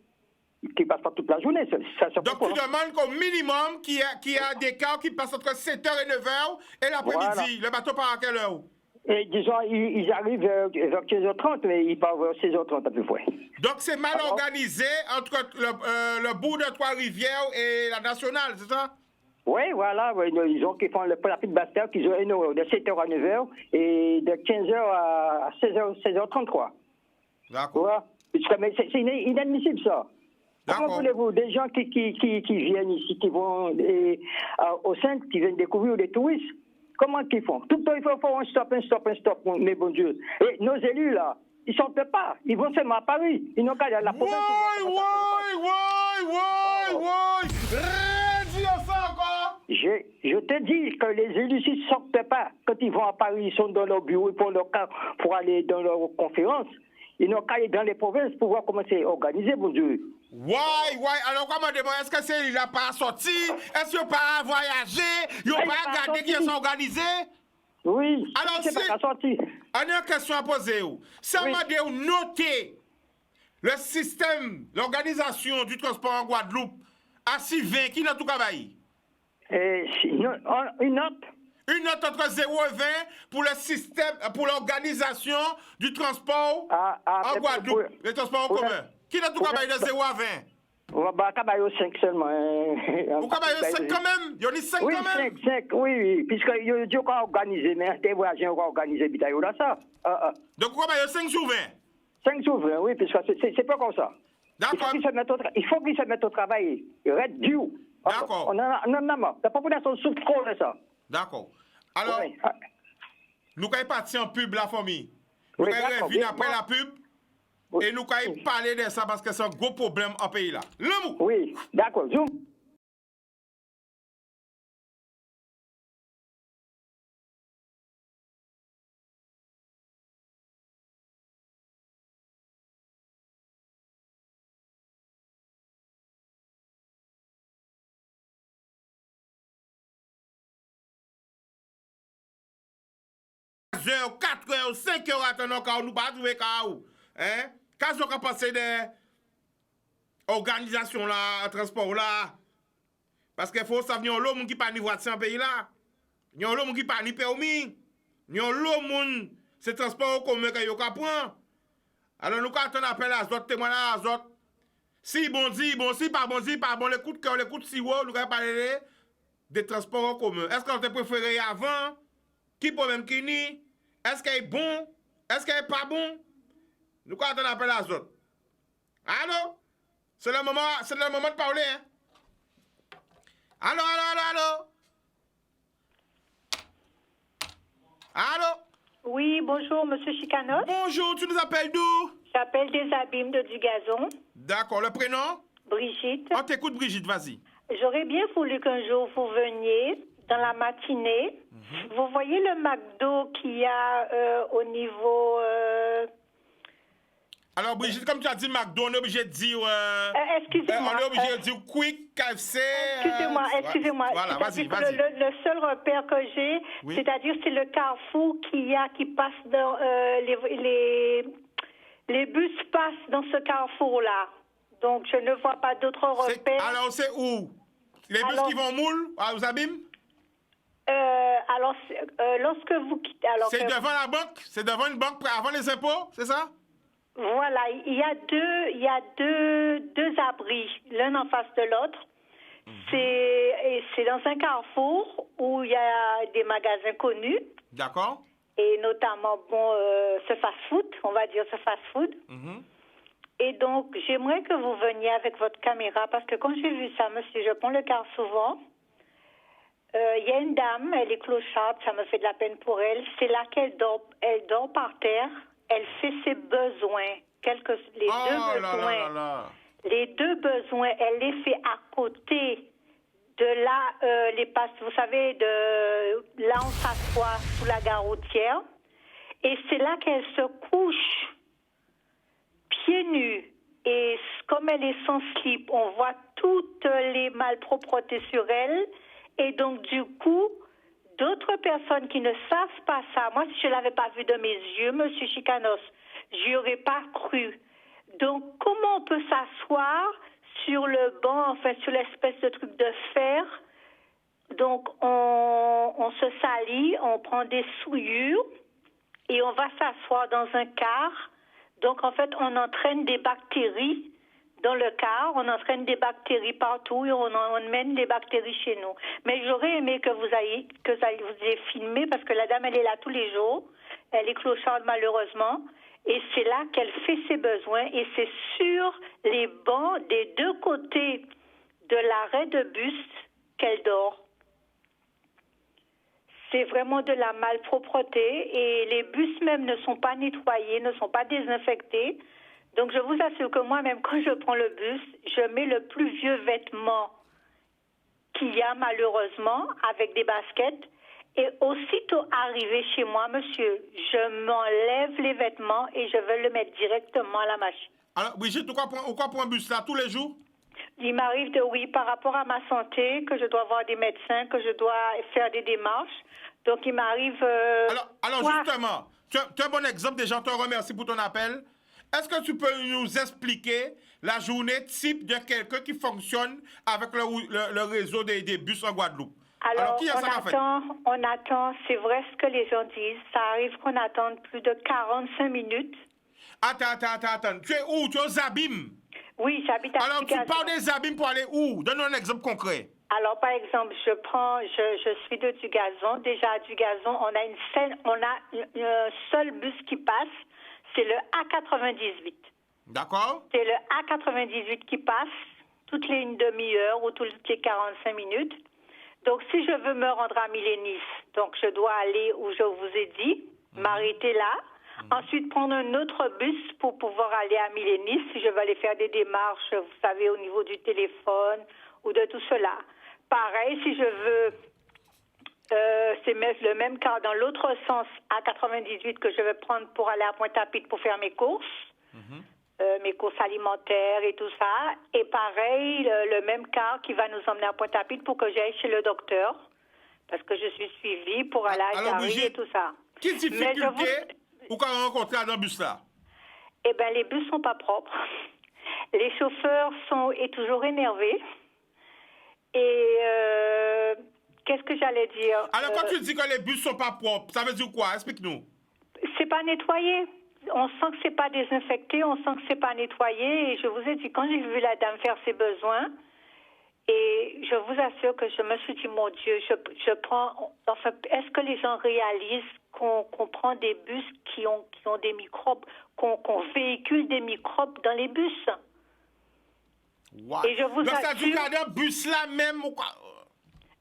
Qui passent pas toute la journée. Ça donc tu demandes qu'au minimum qu'il y a des cars qui passent entre 7h et 9h et l'après-midi. Voilà. Le bateau part à quelle heure? Et disons, ils arrivent vers 15h30, mais ils partent vers 16h30 à peu près. Donc c'est mal organisé entre le bout de Trois-Rivières et la nationale, c'est ça? Oui, voilà. Ouais, ils ont qui font le rapide Basse-Terre, qui ont une heure de 7h à 9h et de 15h à 16h33. D'accord. Voilà. Mais c'est inadmissible, ça. Comment voulez-vous des gens qui viennent ici, qui vont au centre, qui viennent découvrir des touristes? Comment qu'ils font? Tout le temps, il faut faire un stop, mes bon Dieu. Et nos élus, là, ils ne sortent pas. Ils vont seulement à Paris. Ils n'ont qu'à aller à la province. Je te dis que les élus ici ne sortent pas. Quand ils vont à Paris, ils sont dans leur bureau pour aller dans leur conférence. Ils n'ont qu'à aller dans les provinces pour voir comment c'est organisé, mon Dieu. Alors, comment demander, est-ce que c'est il n'a pas sorti? Est-ce qu'il n'a pas voyagé? Il n'a pas regardé qui est organisé? Oui, alors c'est pas sorti. On a une question à poser. Ça m'a dit noter le système, l'organisation du transport en Guadeloupe à 6,20 qui n'a tout travaillé? Une note? Une note entre 0 et 20 pour le système, pour l'organisation du transport en Guadeloupe, le transport en commun. Qui n'a tout travaillé de 0 à 20? On va travailler au 5 seulement. Vous travaillez au 5 quand même? Il y en a 5 oui, quand même? 5, oui. Puisque il y a des gens qui ont organisé, mais des voyageurs qui ont organisé, là, ça. Donc vous travaillez 5 sur 20? 5 sur 20, oui, puisque c'est pas comme ça. D'accord. Il faut qu'ils se mettent au travail. Red due. D'accord. On en a marre. La population souffre trop de ça. D'accord. Alors, nous allons partir en pub, la famille. Nous Oui, allons revenir après la pub. Et nous allons parler de ça parce que c'est un gros problème en pays là. Le mot. Oui, d'accord. Zoom. heures, 4 heures, 5 heures attendant quand nous pas trouver quand hein? Qu'est-ce qu'on a passé des organisations là, transport là? Parce qu'il faut savoir l'homme qui pas ni voiture dans pays là. Yon l'homme qui pas ni permis. Yon l'homme c'est transport commun que yo ka prend. Alors nous quand on appelle à autres témoins à autres. Si bon dit, bon si pas bon dit, pas bon les coups de cœur, les coups de sirop, nous allons parler des transports en commun. Est-ce qu'on te préféré avant? Qui problème qui ni? Est-ce qu'il est bon? Est-ce qu'il est pas bon? Nous quand on appelle à autres. Allô? C'est le moment de parler, hein? Allô? Allô? Oui, bonjour, monsieur Chicanos. Bonjour, tu nous appelles d'où? J'appelle des abîmes de Dugazon. D'accord, le prénom? Brigitte. On t'écoute, Brigitte, vas-y. J'aurais bien voulu qu'un jour vous veniez dans la matinée. Vous voyez le McDo qu'il y a au niveau... Alors, Brigitte, comme tu as dit McDo, on est obligé de dire... excusez-moi. On est obligé de dire Quick, KFC... Excusez-moi. Voilà, vas-y. Le seul repère que j'ai, oui. C'est-à-dire c'est le carrefour qui passe dans... les bus passent dans ce carrefour-là. Donc, je ne vois pas d'autres repères. Alors, c'est où? Les bus qui vont moule, aux abîmes? Lorsque vous quittez... C'est devant la banque? C'est devant une banque avant les impôts, c'est ça? Voilà, il y a deux abris, l'un en face de l'autre. C'est dans un carrefour où il y a des magasins connus. D'accord. Et notamment, ce fast-food, on va dire ce fast-food. Et donc, j'aimerais que vous veniez avec votre caméra, parce que quand j'ai vu ça, monsieur, je prends le car souvent. Il y a une dame, elle est clocharde, ça me fait de la peine pour elle. C'est là qu'elle dort, elle dort par terre, elle fait ses besoins, les deux besoins, elle les fait à côté de là, les passes, vous savez, de là on s'assoit sous la gare routière. Et c'est là qu'elle se couche, pieds nus. Et comme elle est sans slip, on voit toutes les malpropretés sur elle. Et donc, du coup, d'autres personnes qui ne savent pas ça, moi, si je ne l'avais pas vu de mes yeux, monsieur Chicanos, j'y aurais pas cru. Donc, comment on peut s'asseoir sur le banc, enfin, sur l'espèce de truc de fer? Donc, on se salit, on prend des souillures et on va s'asseoir dans un car. Donc, en fait, on entraîne des bactéries dans le car, on entraîne des bactéries partout et on mène des bactéries chez nous. Mais j'aurais aimé que vous ayez filmé parce que la dame, elle est là tous les jours. Elle est clocharde malheureusement. Et c'est là qu'elle fait ses besoins et c'est sur les bancs des deux côtés de l'arrêt de bus qu'elle dort. C'est vraiment de la malpropreté et les bus même ne sont pas nettoyés, ne sont pas désinfectés. Donc, je vous assure que moi-même, quand je prends le bus, je mets le plus vieux vêtement qu'il y a malheureusement avec des baskets. Et aussitôt arrivé chez moi, monsieur, je m'enlève les vêtements et je vais le mettre directement à la machine. Alors, Brigitte, pourquoi prendre un bus là tous les jours? Il m'arrive par rapport à ma santé, que je dois voir des médecins, que je dois faire des démarches. Donc, il m'arrive... Alors justement, tu as un bon exemple. Déjà, je te remercie pour ton appel. Est-ce que tu peux nous expliquer la journée type de quelqu'un qui fonctionne avec le réseau des bus en Guadeloupe? Alors on attend, c'est vrai ce que les gens disent, ça arrive qu'on attende plus de 45 minutes. Attends, tu es où? Tu es aux abîmes? Oui, j'habite à Alors, tu parles des abîmes pour aller où? Donne-nous un exemple concret. Alors, par exemple, je suis de Dugazon. Déjà, à Dugazon, on a un seul bus qui passe, c'est le A98. D'accord. C'est le A98 qui passe toutes les une demi-heure ou toutes les 45 minutes. Donc, si je veux me rendre à Milénis, donc je dois aller où je vous ai dit, m'arrêter là. Ensuite, prendre un autre bus pour pouvoir aller à Milénis si je veux aller faire des démarches, vous savez, au niveau du téléphone ou de tout cela. Pareil, si je veux, c'est le même car dans l'autre sens, à 98 que je vais prendre pour aller à Pointe-à-Pitre pour faire mes courses, mes courses alimentaires et tout ça. Et pareil, le même car qui va nous emmener à Pointe-à-Pitre pour que j'aille chez le docteur, parce que je suis suivie pour aller à Jarry et tout ça. Quelle difficulté vous avez rencontré dans le bus là? Eh bien, les bus sont pas propres. Les chauffeurs sont toujours énervés. Et qu'est-ce que j'allais dire? Alors, quand tu dis que les bus sont pas propres, ça veut dire quoi? Explique-nous. C'est pas nettoyé. On sent que c'est pas désinfecté, on sent que c'est pas nettoyé. Et je vous ai dit, quand j'ai vu la dame faire ses besoins, et je vous assure que je me suis dit, mon Dieu, je prends... Enfin, est-ce que les gens réalisent qu'on prend des bus qui ont des microbes, qu'on véhicule des microbes dans les bus? Wow. Et je vous donc, ça assure... dit qu'un bus là même ou quoi?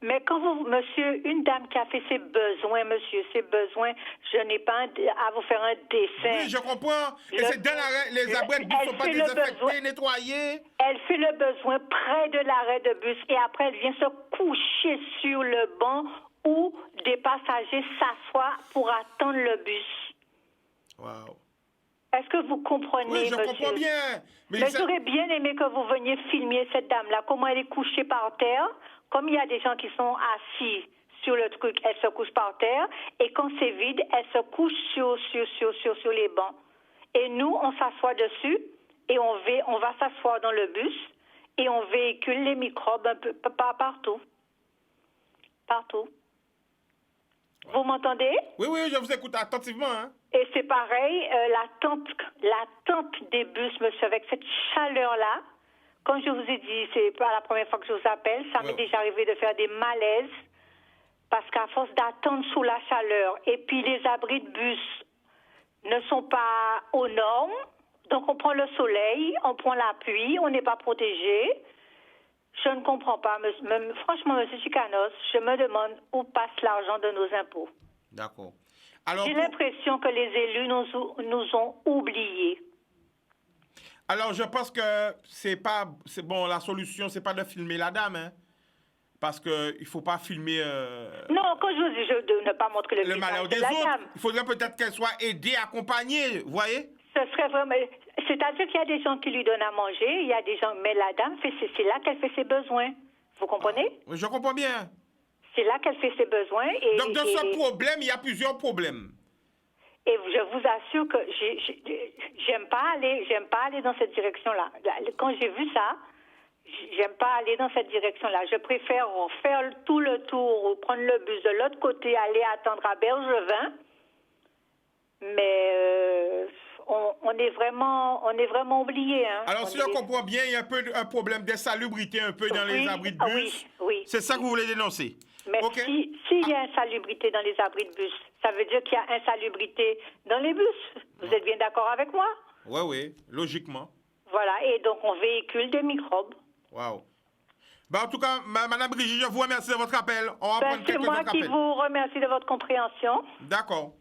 Mais quand monsieur, une dame qui a fait ses besoins, monsieur, ses besoins, je n'ai pas à vous faire un dessin. Oui, je comprends. Et c'est dans l'arrêt, les abris de bus ne sont pas désinfectés, nettoyés. Elle fait le besoin près de l'arrêt de bus et après elle vient se coucher sur le banc où des passagers s'assoient pour attendre le bus. Wow. Est-ce que vous comprenez, oui, je monsieur? comprends bien. Mais j'aurais bien aimé que vous veniez filmer cette dame-là, comment elle est couchée par terre. Comme il y a des gens qui sont assis sur le truc, elle se couche par terre. Et quand c'est vide, elle se couche sur les bancs. Et nous, on s'assoit dessus et on va s'asseoir dans le bus et on véhicule les microbes un peu partout. Partout. Ouais. Vous m'entendez? Oui, je vous écoute attentivement. Hein? Et c'est pareil, l'attente des bus, monsieur, avec cette chaleur-là. Comme je vous ai dit, c'est pas la première fois que je vous appelle. Ça m'est déjà arrivé de faire des malaises parce qu'à force d'attendre sous la chaleur et puis les abris de bus ne sont pas aux normes. Donc on prend le soleil, on prend la pluie, on n'est pas protégé. Je ne comprends pas. Franchement, M. Chicanos, je me demande où passe l'argent de nos impôts. D'accord. J'ai l'impression que les élus nous ont oubliés. Alors, je pense que la solution, c'est pas de filmer la dame, hein, parce que il faut pas filmer. Non, quand je vous dis de ne pas montrer le malheur des la autres, dame. il faudrait peut-être qu'elle soit aidée, accompagnée, vous voyez. Ce serait vraiment. C'est-à-dire qu'il y a des gens qui lui donnent à manger, il y a des gens, mais la dame c'est là qu'elle fait ses besoins. Vous comprenez? Oui, je comprends bien. C'est là qu'elle fait ses besoins. Donc, dans ce problème, il y a plusieurs problèmes. Et je vous assure que j'aime pas aller dans cette direction-là. Quand j'ai vu ça, j'aime pas aller dans cette direction-là. Je préfère faire tout le tour, prendre le bus de l'autre côté, aller attendre à Bergevin. Mais on est vraiment oubliés. Hein. Alors, si je comprends bien, il y a un problème d'insalubrité un peu dans les abris de bus. Oui. C'est ça que vous voulez dénoncer? Mais s'il y a insalubrité dans les abris de bus, ça veut dire qu'il y a insalubrité dans les bus. Vous êtes bien d'accord avec moi? Oui, logiquement. Voilà, et donc on véhicule des microbes. Wow. En tout cas, Madame Brigitte, je vous remercie de votre appel. On va prendre quelques autres appels. C'est moi qui vous remercie de votre compréhension. D'accord.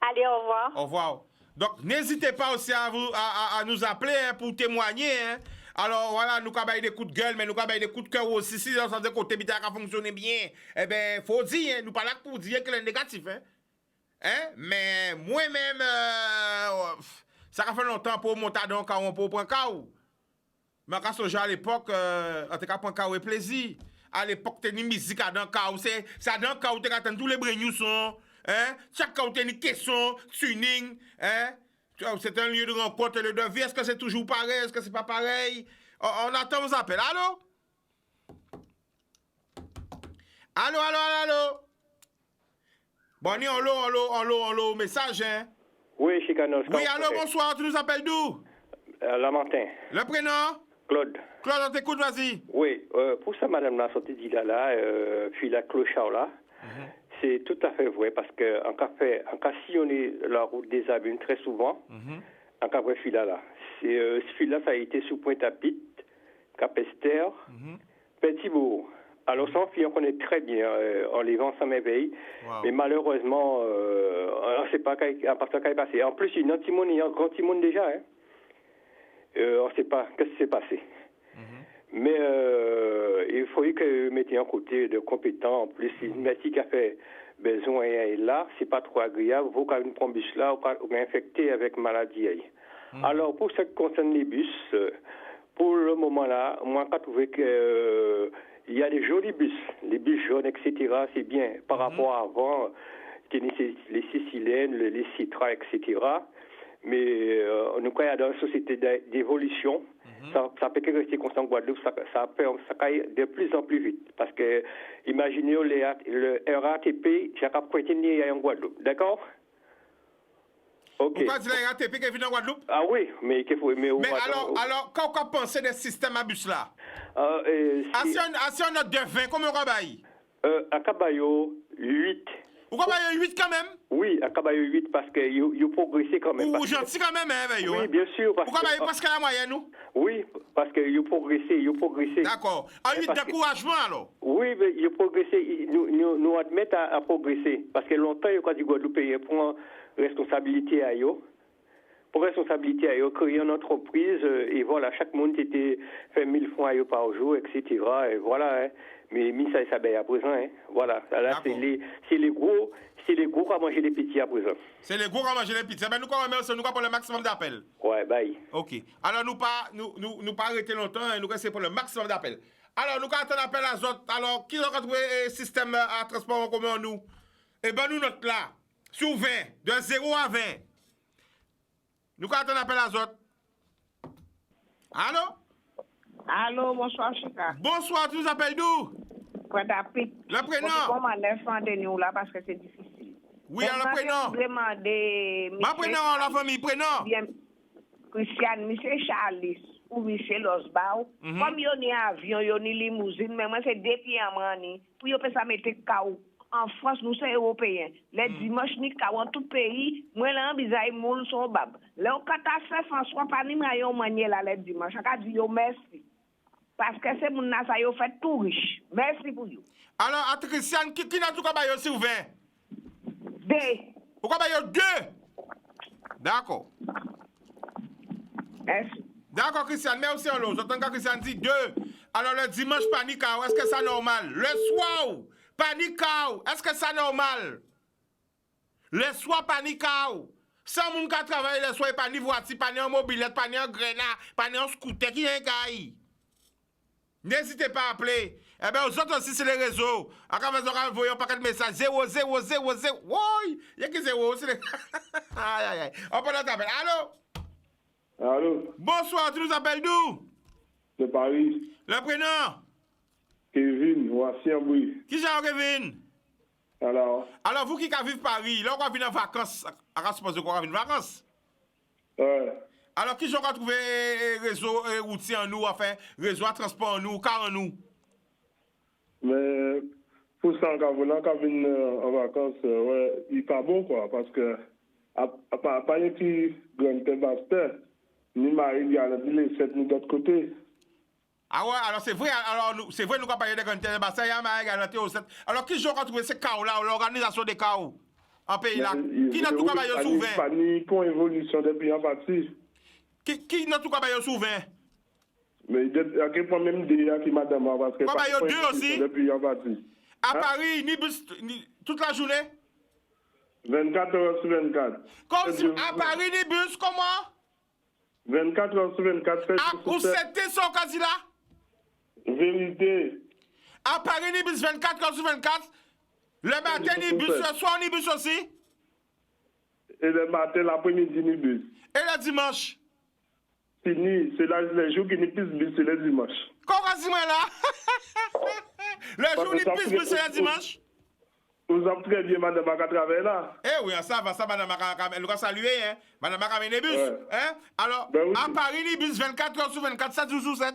Allez, au revoir. Au revoir. Donc, n'hésitez pas aussi à nous appeler pour témoigner. Hein. Alors, voilà, nous avons des coups de gueule, mais nous avons des coups de cœur aussi. Si on sent que côté Bita a fonctionné bien, eh bien, il faut dire, hein, nous parlons pour dire que c'est négatif. Hein? Mais moi-même, ça a fait longtemps pour monter dans le cas pour prendre cas. Mais quand je à l'époque, en tout cas, pour un cas, plaisir. À l'époque, tu as une musique dans le cas. C'est dans le cas où tu as tous les brignoux sont. Hein? Chaque cas où tu as une question, tuning. Hein? C'est un lieu de rencontre et de vie. Est-ce que c'est toujours pareil? Est-ce que c'est pas pareil? On attend vos appels. Allô? Allô? Bon, on message, hein? Oui, Chicanos. Oui, allô, bonsoir. Tu nous appelles d'où? Lamantin. Le prénom? Claude. Claude, on t'écoute, vas-y. Oui, pour ça, madame la sortie d'Ila, puis la clochard là, c'est tout à fait vrai, parce que en cas sillonner la route des Abîmes très souvent, en cas vrai fil là. Ce fil-là, ça a été sous Pointe-à-Pitre, Cap-Esther, Petit-Bourg. Alors, sans fil, on connaît très bien, on les vend sans merveille, mais malheureusement, on ne sait pas à partir de quand il est passé. En plus, il y a un grand timon déjà, hein. On ne sait pas ce qui s'est passé. Mais il faut que vous mettiez un côté de compétent. En plus, si une métier qui a fait besoin et là, c'est pas trop agréable. Vous, quand vous prenez bus là, vous êtes infecté avec maladie. Alors, pour ce qui concerne les bus, pour le moment là, moi, j'ai trouvé que il y a des jolis bus, les bus jaunes, etc. C'est bien. Par rapport à avant, les Siciliennes, les Citra, etc. Mais nous croyons dans une société d'évolution. Ça peut que rester constant en Guadeloupe, ça caille de plus en plus vite. Parce que, imaginez le RATP, j'ai rapporté en Guadeloupe. D'accord? Pourquoi tu l'as RATP qui est venu en Guadeloupe? Ah oui, mais qu'il faut. Mais alors, quand on pense des systèmes à bus là? Si on a 2 20, combien on va bailler? À Cabayo, 8. Pourquoi bailler 8 quand même? Oui, à Cabayo 8 parce que you progressé quand même. Ou gentil quand même, hein, Veillot? Oui, bien sûr. Pourquoi bailler presque la moyenne, nous? Oui, parce que you progressé. D'accord. En 8 d'encouragement alors? Oui, mais you progressé. Nous admettons à progresser. Parce que longtemps, il y a du Guadeloupe pour responsabilité à eux. Pour responsabilité à eux, créer une entreprise, et voilà, chaque monde était fait 1000 francs à eux par jour, etc. Et voilà, hein. Mais ça baille à présent, hein. Voilà. Là, c'est les gros qui à manger les petits à présent. C'est les gros qui à manger les petits. Ben, nous, pour le maximum d'appels. Ouais, bye. OK. Alors, nous pas arrêter longtemps, nous restons pour le maximum d'appels. Alors, nous, quand on appelle à autres, alors, qui a trouvé un système à transport en commun, nous? Eh bien, nous, notre là, sur 20, de 0 à 20. Nous, quand on appelle à autres. Allô? Allô, bonsoir, Chica. Bonsoir, tu nous appelles d'où? Le prénom? Comment les de nous là, parce que c'est difficile. Oui, alors le prénom? Ma prénom, la famille, prénom? Christiane, Michel Charles ou Michel Osbao. Comme il y a un avion, il y a une limousine, mais moi, c'est des pieds à mani. Puis, il peut ça mettre KO. En France, nous sommes européens. Les dimanches, nous sommes tout pays. Moi, là, bisaï, moule son bab. Là, on catastrophe, François, pas ni maillot manier là, les dimanches. On a dit, merci. Parce que c'est mon nasa, yo fait tout riche. Merci pour vous. Alors, Christiane, qui n'a tout qu'à sur 20? 2. Pourquoi bailler 2? D'accord. Merci. D'accord, Christiane, mais aussi en l'autre. J'entends que Christiane dit 2. Alors, le dimanche, panique, est-ce que c'est normal? Le soir, panique, est-ce que c'est normal? Le soir, panique, sans moun qui travaille le soir, pas ni voiture, pas ni en mobilette, pas ni en grenade, pas ni en scooter, qui est un gars. N'hésitez pas à appeler. Eh bien, aux autres aussi, c'est les réseaux. Encore, vous envoyez un paquet de messages. 0, 0, 0, 0. Oui, il y a qui 0. C'est les... Aïe, aïe, aïe. On peut l'appeler. Allô? Allô? Bonsoir, tu nous appelles d'où? De Paris. Le prénom? Kevin, voici un bruit. Qui c'est Kevin? Alors, vous qui vivez Paris, là, on va venir en vacances. On va supposer qu'on va venir en vacances. Ouais. Alors, qui j'aurais trouvé réseau routier en nous, enfin, réseau de transport en nous, car en nous? Mais pour ça, quand on vient en vacances, ouais, il n'est pas bon, quoi, parce que, à part un petit grand master, ni Marie, il y a les 7 nous d'autre côté. Ah ouais, alors c'est vrai, nous avons parlé de grand bassin, il y a Marie garantie au 7. Alors, qui j'aurais trouvé ce chaos-là, l'organisation des chaos en pays là? Qui n'a tout qu'à bailler souvent? Pas ni pour évolution depuis en partie. Qui n'a tout qu'à bailler souvent? Mais à quel point même des qui madame parce que pas bailler 2 aussi? Depuis en partie. À Paris, ni bus, toute la journée? 24 heures sur 24. Comme si à Paris, ni bus, comment? 24 heures sur 24. Où c'était son quasi là? Vérité. À Paris, ni bus 24 heures sur 24? Le matin, ni bus, le soir, ni bus aussi? Et le matin, l'après-midi, ni bus. Et le dimanche? Fini, c'est les jours qui n'y plus bus, c'est le dimanche. Comment dis-moi là? Le jour n'y plus bus, c'est le dimanche? Vous avez très bien, madame, à travailler là. Eh oui, ça, madame, elle va saluer, hein. Madame, les bus, ouais. Hein? Alors, ben oui. À Paris, les bus 24 heures sur 24, 7 jours sur 7?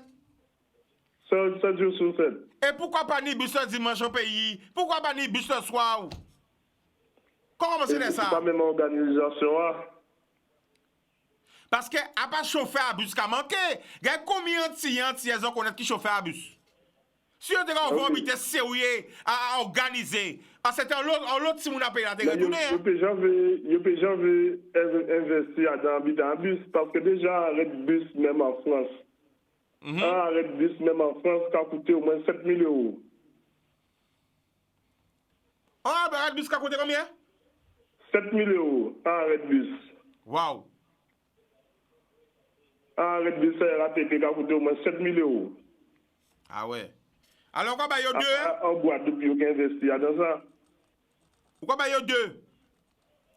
7 jours sur 7. Et pourquoi pas ni bus le dimanche au pays? Pourquoi pas ni bus le soir? Comment c'est ça? C'est pas même organisation, hein? Parce que, à part chauffeur à bus qui a manqué, il y a combien de gens connaissent qui chauffeur à bus? Si on devait habiter sérieux, à organiser, c'est un autre si on a payé la retourner. Je peux jamais investir dans un bus, parce que déjà, arrête bus même en France. Un arrêt de bus même en France qui a coûté au moins 7 000 euros. Ah, ben arrêt de bus qui a coûté combien? 7 000 euros, un arrêt de bus. Waouh! Un arrêt de bus RATP qui a coûté au moins 7 000 euros. Ah ouais. Alors, pourquoi il y a 2? En boîte depuis qu'on investit dans ça. Pourquoi il y a 2?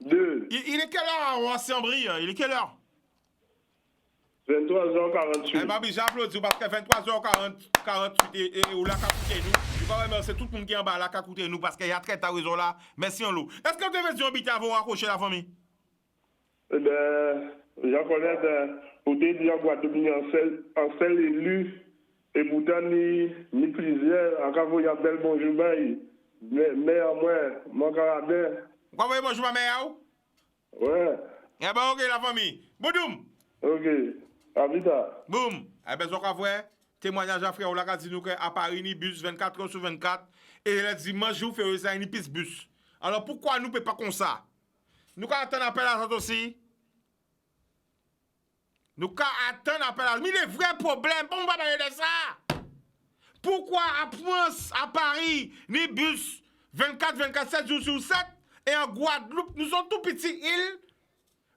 2. Il est quelle heure en Saint-Brie? Il est quelle heure? 23h48. Eh ben, j'applaudis parce que 23h48 et ou là, qu'à coûter nous. Je vais remercier tout le monde qui est en bas là, qu'à coûter nous parce qu'il y a très ta raison là. Merci en l'eau. Est-ce que vous devez dire habiter avant raccrocher la famille? Eh bien, j'en connais pour te dire Guadeloupe, en seul élu, et pourtant, ni plusieurs, en cas où il y a bel bonjour, mais en moins, mon carabin. Vous voyez bonjour ma mère? Ouais. Eh ben, ok, la famille. Boudoum. Ok. À vite. Boum. Eh ben, on va voir. Témoignage à frère, on l'a dit nous qu'à Paris, ni bus 24 heures sur 24. Et il a dit, moi, je vous fais ça, ni piste bus. Alors, pourquoi nous ne pouvons pas comme ça? Nous quand attendre appel à ça aussi. Nous quand attendre appel à ça. Mais les vrais problèmes, on va parler de ça. Pourquoi à France, à Paris, ni bus 24, 7 jours sur 7 et en Guadeloupe, nous sommes tout petits îles.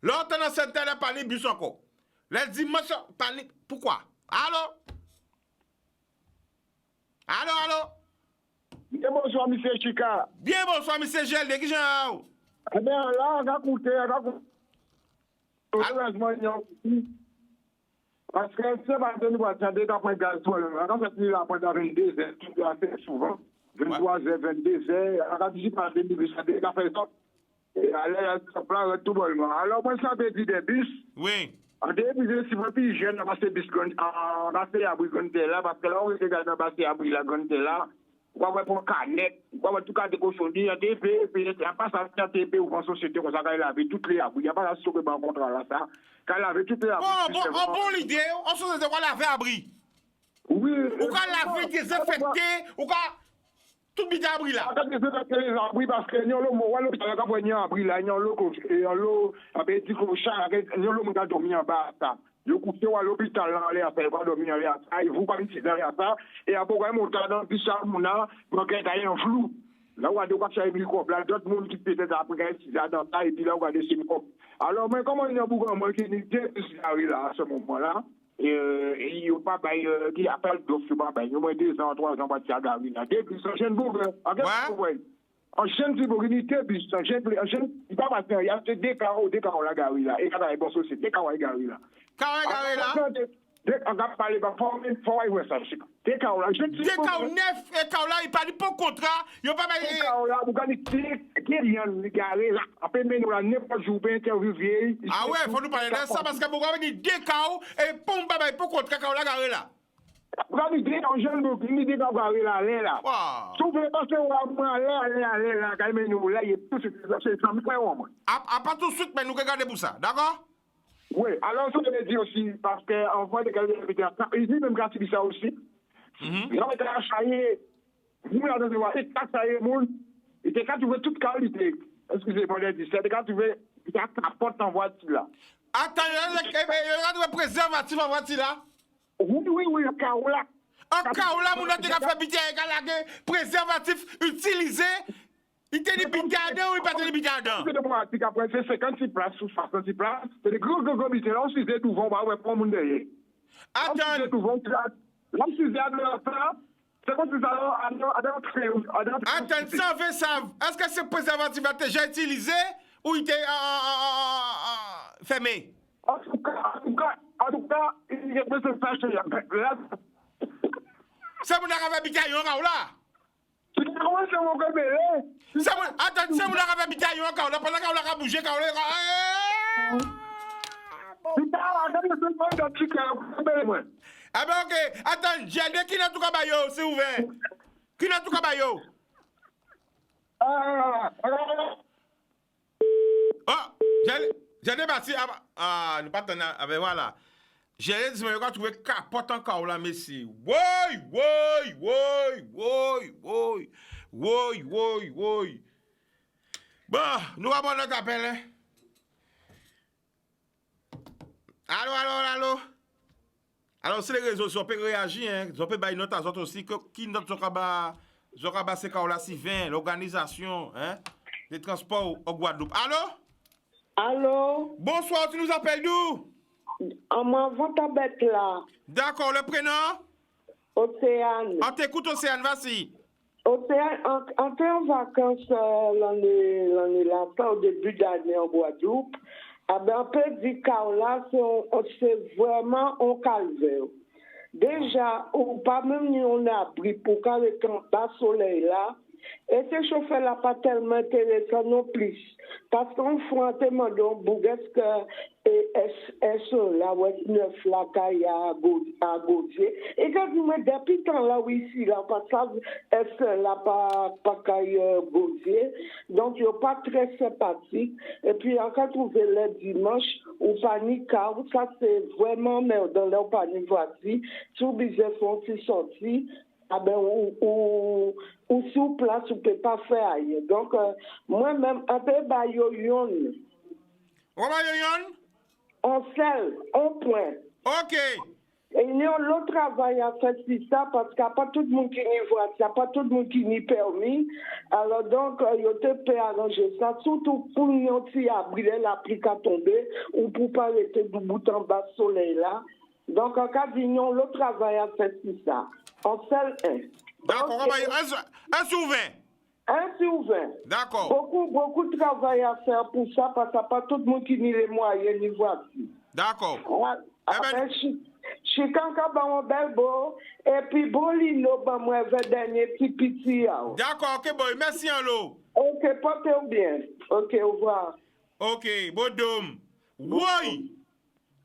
Là, on a cette terre, pas ni bus encore. Les dimanches, pas ni... Pourquoi? Allô? Allô? Bien bonsoir, M. Chika. Bien bonsoir, M. Gel, de qui j'en... Eh bien, là, on a coûté, parce que c'est pas de nous attendre qu'après gaz, on a fait après 22 heures, tout assez souvent. 23h, 22h, on a dit pas de nous, ça fait ça. Et aller à tout bonnement. Alors, moi, ça veut dire des bus. Oui. En début, si vous êtes plus jeune, on va se bus, on va se abri là, parce que là, on est également passé abri la là. On va pour canette, on va tout cas de cochonnerie, en TP, puis il n'y a pas ça en TP ou en société, comme ça, quand il avait toutes les abris. Il n'y a pas la soupe en contrat là, ça. Quand il avait toutes les abris. Bon, l'idée, en société, on laver abri. Oui. Ou quand laver désinfecté, ou quand. Tout le abri là. Quand désinfecter les abris, parce que nous, on va y abri là, nous, on va dire que chat, nous, on va dormir en bas, ça. Je coupe à l'hôpital, là, on va pas dormir à ça, il faut pas utiliser à ça, et après, on va dans le ça, on a un flou. Là, on va devoir faire un microbe, là, d'autres monde qui peut-être après, dans ça, et puis là, on va des microbes. Alors, mais comment il y a beaucoup de monde qui est là, à ce moment-là, et il n'y a pas qui appelle d'offre, il y a moins 2 ans, 3 ans, pas de gari là. Depuis, c'est un jeune bourg, en jeune unité, en jeune, il va pas il y a des carreaux la gari là, et quand il y a une bonne société, des carreaux gari là. Carré là? On va parler de former, faut aller ça. Des carreaux là, je dis. Des carreaux neufs, et carreaux là, il parle pas de contrat, il n'y a pas de. Des carreaux là, vous gagnez qui rien, les garés là. Après, mais nous là, n'importe jour, interview vieille. Ah ouais, faut nous parler de ça parce que vous avez dit des carreaux, et pom, baba, il faut contrat carreaux là, garé là. Vous avez dit en jeune bourg, il dit qu'on va aller là. Si vous voulez passer au aller là, quand même, nous là, il y a tout ce que c'est ça, mais au moins. À pas tout de suite, mais nous regardons pour ça, d'accord? Oui, alors ça veut dire aussi, parce qu'on voit des gars ils disent même quand tu dis ça aussi. Ils ont été achaillés. Nous, là, on voit, ils achaillés, et quand tu veux toute qualité, excusez-moi de dire, c'est quand tu veux, il y a ta porte en voiture là. Attends, il y a un préservatif en voiture là? Oui, un carreau là. Un carreau là, mon autre a fait pitié avec un préservatif utilisé. Il était des bitadins ou il pas des bitadins? C'est de pratique après, c'est 56 places ou 66 places. C'est des gros bitadins. Là, on s'y tout vent, on va prendre mon derrière. Attends. Là, on s'y à l'autre, c'est comme si ça a attends, ça veut savoir. Est-ce que ce préservatif a déjà utilisé ou il était fermé? En tout cas, il y a besoin de faire c'est mon arrêt bitadin là? C'est mon gars, attends, c'est mon arrêt bitadin là, pendant qu'on a bougé, ah ben ok, attends, j'ai dit qui n'a tout cabayo, c'est ouvert. Qui n'a tout cabayo? Oh, j'ai débattu, nous pas tenir, voilà. J'ai dit, mais quand tu veux capote encore là, messi. Oui. Bon, nous avons notre appel, hein. Allô. Alors, c'est les réseaux sociaux, on peut réagir, hein. On peut bailler notre autres aussi, qui notre Zokaba c'est quand là, si 20, l'organisation, hein, des transports au Guadeloupe. Allô? Bonsoir, tu nous appelles d'où? On m'envoie ta bête là. D'accord, le prénom? Océane. On t'écoute, Océane, vas-y. On était en vacances l'année là, au début d'année en Guadeloupe. Ah ben, on peut dire que là, c'est vraiment un calvaire. Déjà, ou pas même ni on a abri pour quand le temps bas soleil là. Et ce chauffeur là pas tellement intéressant non plus. Parce qu'on fait un témoin d'un bouguesque là, ouais, 9 là, qu'il à Gautier. Et quand vous mettez depuis temps là, oui, ici, là, parce que là, pas qu'il Gautier. Donc, il n'est pas très sympathique. Et puis, en cas trouvé le dimanche, ou panique, ça, c'est vraiment merde dans leur panique voici. Tout bizarre font sorti. Ah ben, ou sous place, on ne peut pas faire ailleurs. Donc, moi-même, un peu bayoyon. On sel, on point. OK. Et il y a l'autre travail à faire sur ça parce qu'il n'y a pas tout le monde qui n'y voit, il n'y a pas tout le monde qui n'y permis. Alors donc, il peut arranger ça, surtout pour nous aussi abrir la pluie à tomber ou pour ne pas rester du bout en bas soleil là. Donc, en cas d'union, le travail à faire sur ça. En seul un. D'accord, on va y un sur 20. Un sur 20. D'accord. Beaucoup de travail à faire pour ça, parce qu'il n'y a pas tout le monde qui n'y les moyens, ni voici. D'accord. Je suis quand on bel beau, et puis bon, l'îlot, moi, je dernier petit petit. D'accord, ok, boy, merci, Anlo. Ok, portez-vous bien. Ok, au revoir. Ok, bon dôme. Oui.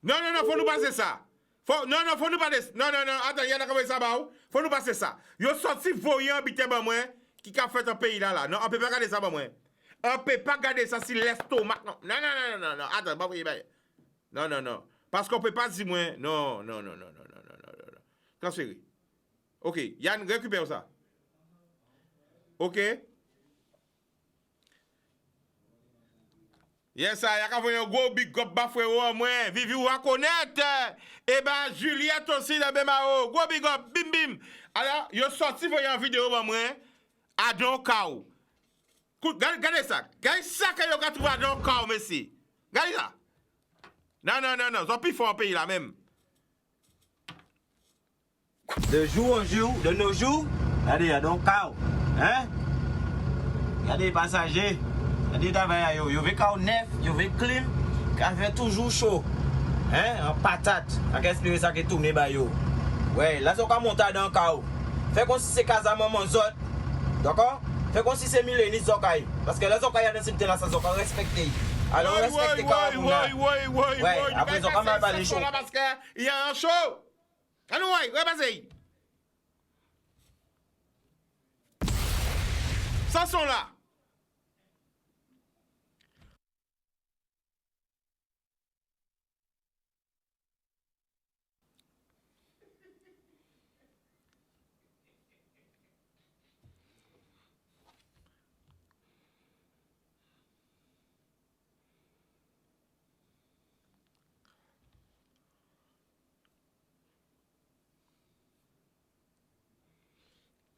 Non, faut nous passer ça. Faut nous passer. Non, attends, il y a comment ça va. Faut nous passer ça. Yo sorti voyant habiter ba moi qui a fait un pays là. Non, on peut pas garder ça ba moi. On peut pas garder ça si l'estomac. Non. Attends, pas voyer. Non. Parce qu'on peut pas dire moi. Non. Transférer. OK, Yann récupère ça. OK. Yes, ça, y a qu'à voir un gros big up bas frère moi, Vivi ou à connaître. Et ben Juliette aussi dans Bemao, gros big up, bim. Alors, yo sorti voyant vidéo ba moi à Don Kao. Regardez ça. Regardez ça que yo ka trouvé à Don Kao merci. Regardez ça. Non, ça plus fort en pays là même. De jour en jour, de nos jours, regardez à Don Kao. Hein? Regardez les passagers. Des travailleurs, yo veut qu'on neuf, yo veut clean, qu'on fait toujours chaud. Hein, en patate. On va expliquer ça qui tourne ba yo. Ouais, là on va monter dans le chaos. Fait comme si c'est casa maman zot. D'accord? Fait comme si c'est millénis zokai. Parce que là zokai a dans cette là ça zokai respecter. Alors respecter quand ouais. Après zokai m'a pas les chaud. Parce que il y a un show. Allô ouais, vas-y. Ça sont là.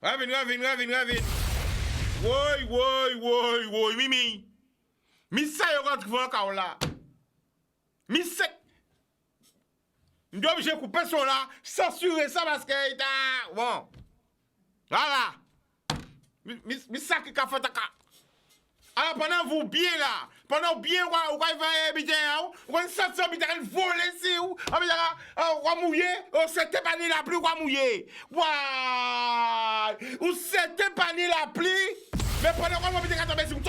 Ravine. Oui, Mimi. Missa, yo rentre encore là. Missa. Nous sommes obligés de couper son là, censurer ça parce que il a. Bon. Voilà. Missa qui a fait ta. Alors pendant vous bien là, pendant bien vous va bien vous sortir bien voler si vous va mouiller, on s'était pas ni la pluie va mouiller. Waouh! Ou s'était pas ni la pluie, mais pendant qu'on va bien tomber si vous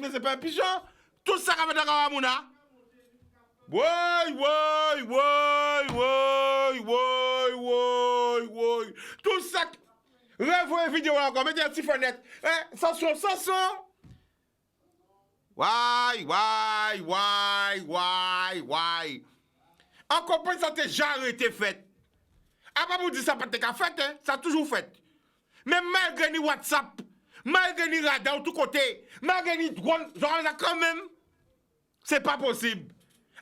mais c'est pas un pigeon. Tout ça va dans mouna. Oui. Tout ça revoyez vidéo encore, mettez un petit fenêtre. Ça son. Why? Encore plus, ça t'a jamais été fait. Après, vous dites ça pas été fait, hein? Ça a toujours fait. Mais malgré ni WhatsApp, malgré ni radar de tous côtés, malgré ni drone, genre là quand même, c'est pas possible.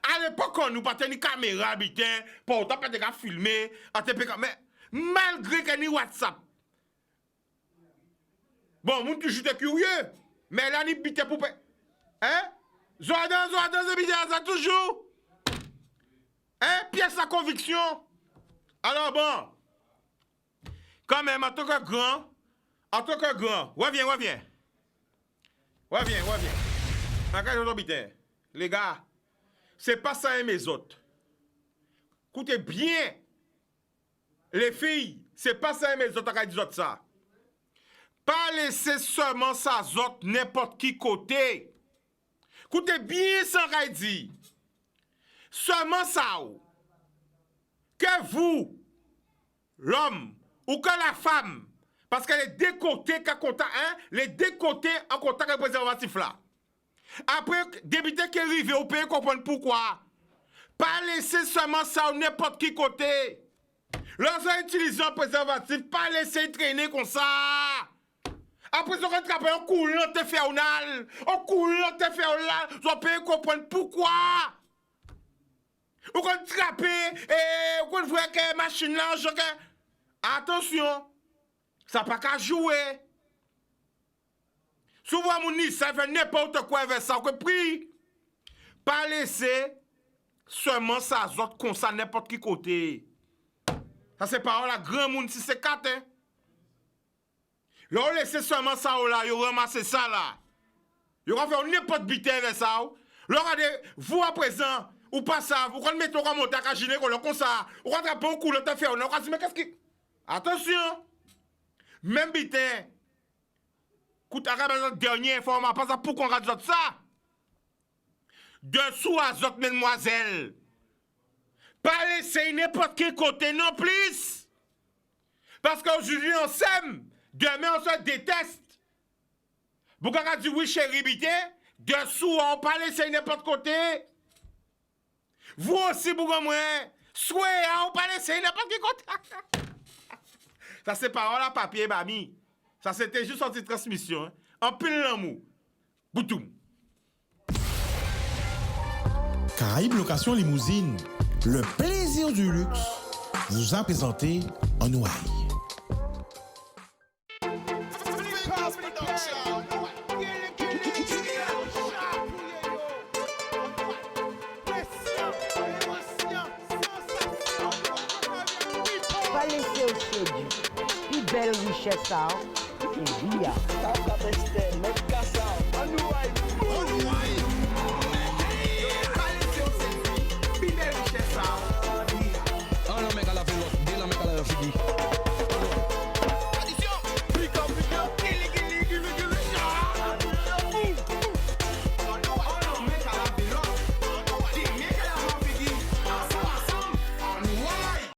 À l'époque, on nous pas ni caméra, habitant, pour autant pas de filmer, mais malgré que ni WhatsApp. Bon, mon toujours curieux, mais là, ni bité pour. Hein? Zoadan, c'est bizarre, ça toujours. Hein? Pièce à conviction. Alors bon, quand même, en tant que grand, En tant que grand, reviens. Les gars, c'est pas ça mes autres. Écoutez bien, les filles, c'est pas ça mes autres qui disent ça. Pas laisser seulement ça autres n'importe qui côté. Écoutez bien ça qu'il dit. Seulement ça. Que vous, l'homme, ou que la femme, parce qu'elle est décotée qu'à contact, les décotés en contact avec le préservatif là. Après, débuter qui arrive au pays, comprendre pourquoi. Pas laisser seulement ça ou n'importe qui côté. Lorsqu'on utilise un préservatif, pas laisser traîner comme ça. Après, on rattrape un coulant infernal. Un coulant infernal. On peut comprendre pourquoi. On peut trapper et on peut voir que machine là. Attention, ça n'a pas qu'à jouer. Souvent, mon niece, ça fait n'importe quoi avec ça. Que pris. Pas laisser seulement ça autres comme ça n'importe qui côté. Ça c'est pas la grand monde si c'est 4 hein. Là on laisse seulement ça là, yo ramasser ça là. Yo va faire n'importe bité avec ça. Là regardez, vous à présent ou pas ça, vous quand mettez comme monter à giner comme ça, on va attraper un coup l'autre faire, on va dire mais qu'est-ce qui attention. Même bité. Écoute, regarde dernière information, pas ça pour qu'on regarde ça. Dessous à autres mesdemoiselles. Pas laisser n'importe quel côté non plus. Parce qu'aujourd'hui on s'aime, demain on se déteste. Vous avez dit oui chérie bité, dessous on pas laisser n'importe côté. Vous aussi vous moi, souhait on pas laisser n'importe quel côté. Ça c'est parole à papier bami. Ça c'était juste en petite transmission. Hein. En pile l'amour. Boutoum. Caraïbes Location Limousine, le plaisir du luxe, vous a présenté en Ouaille. Pas laisser au séduit. Plus belle richesse, ça. C'est bien.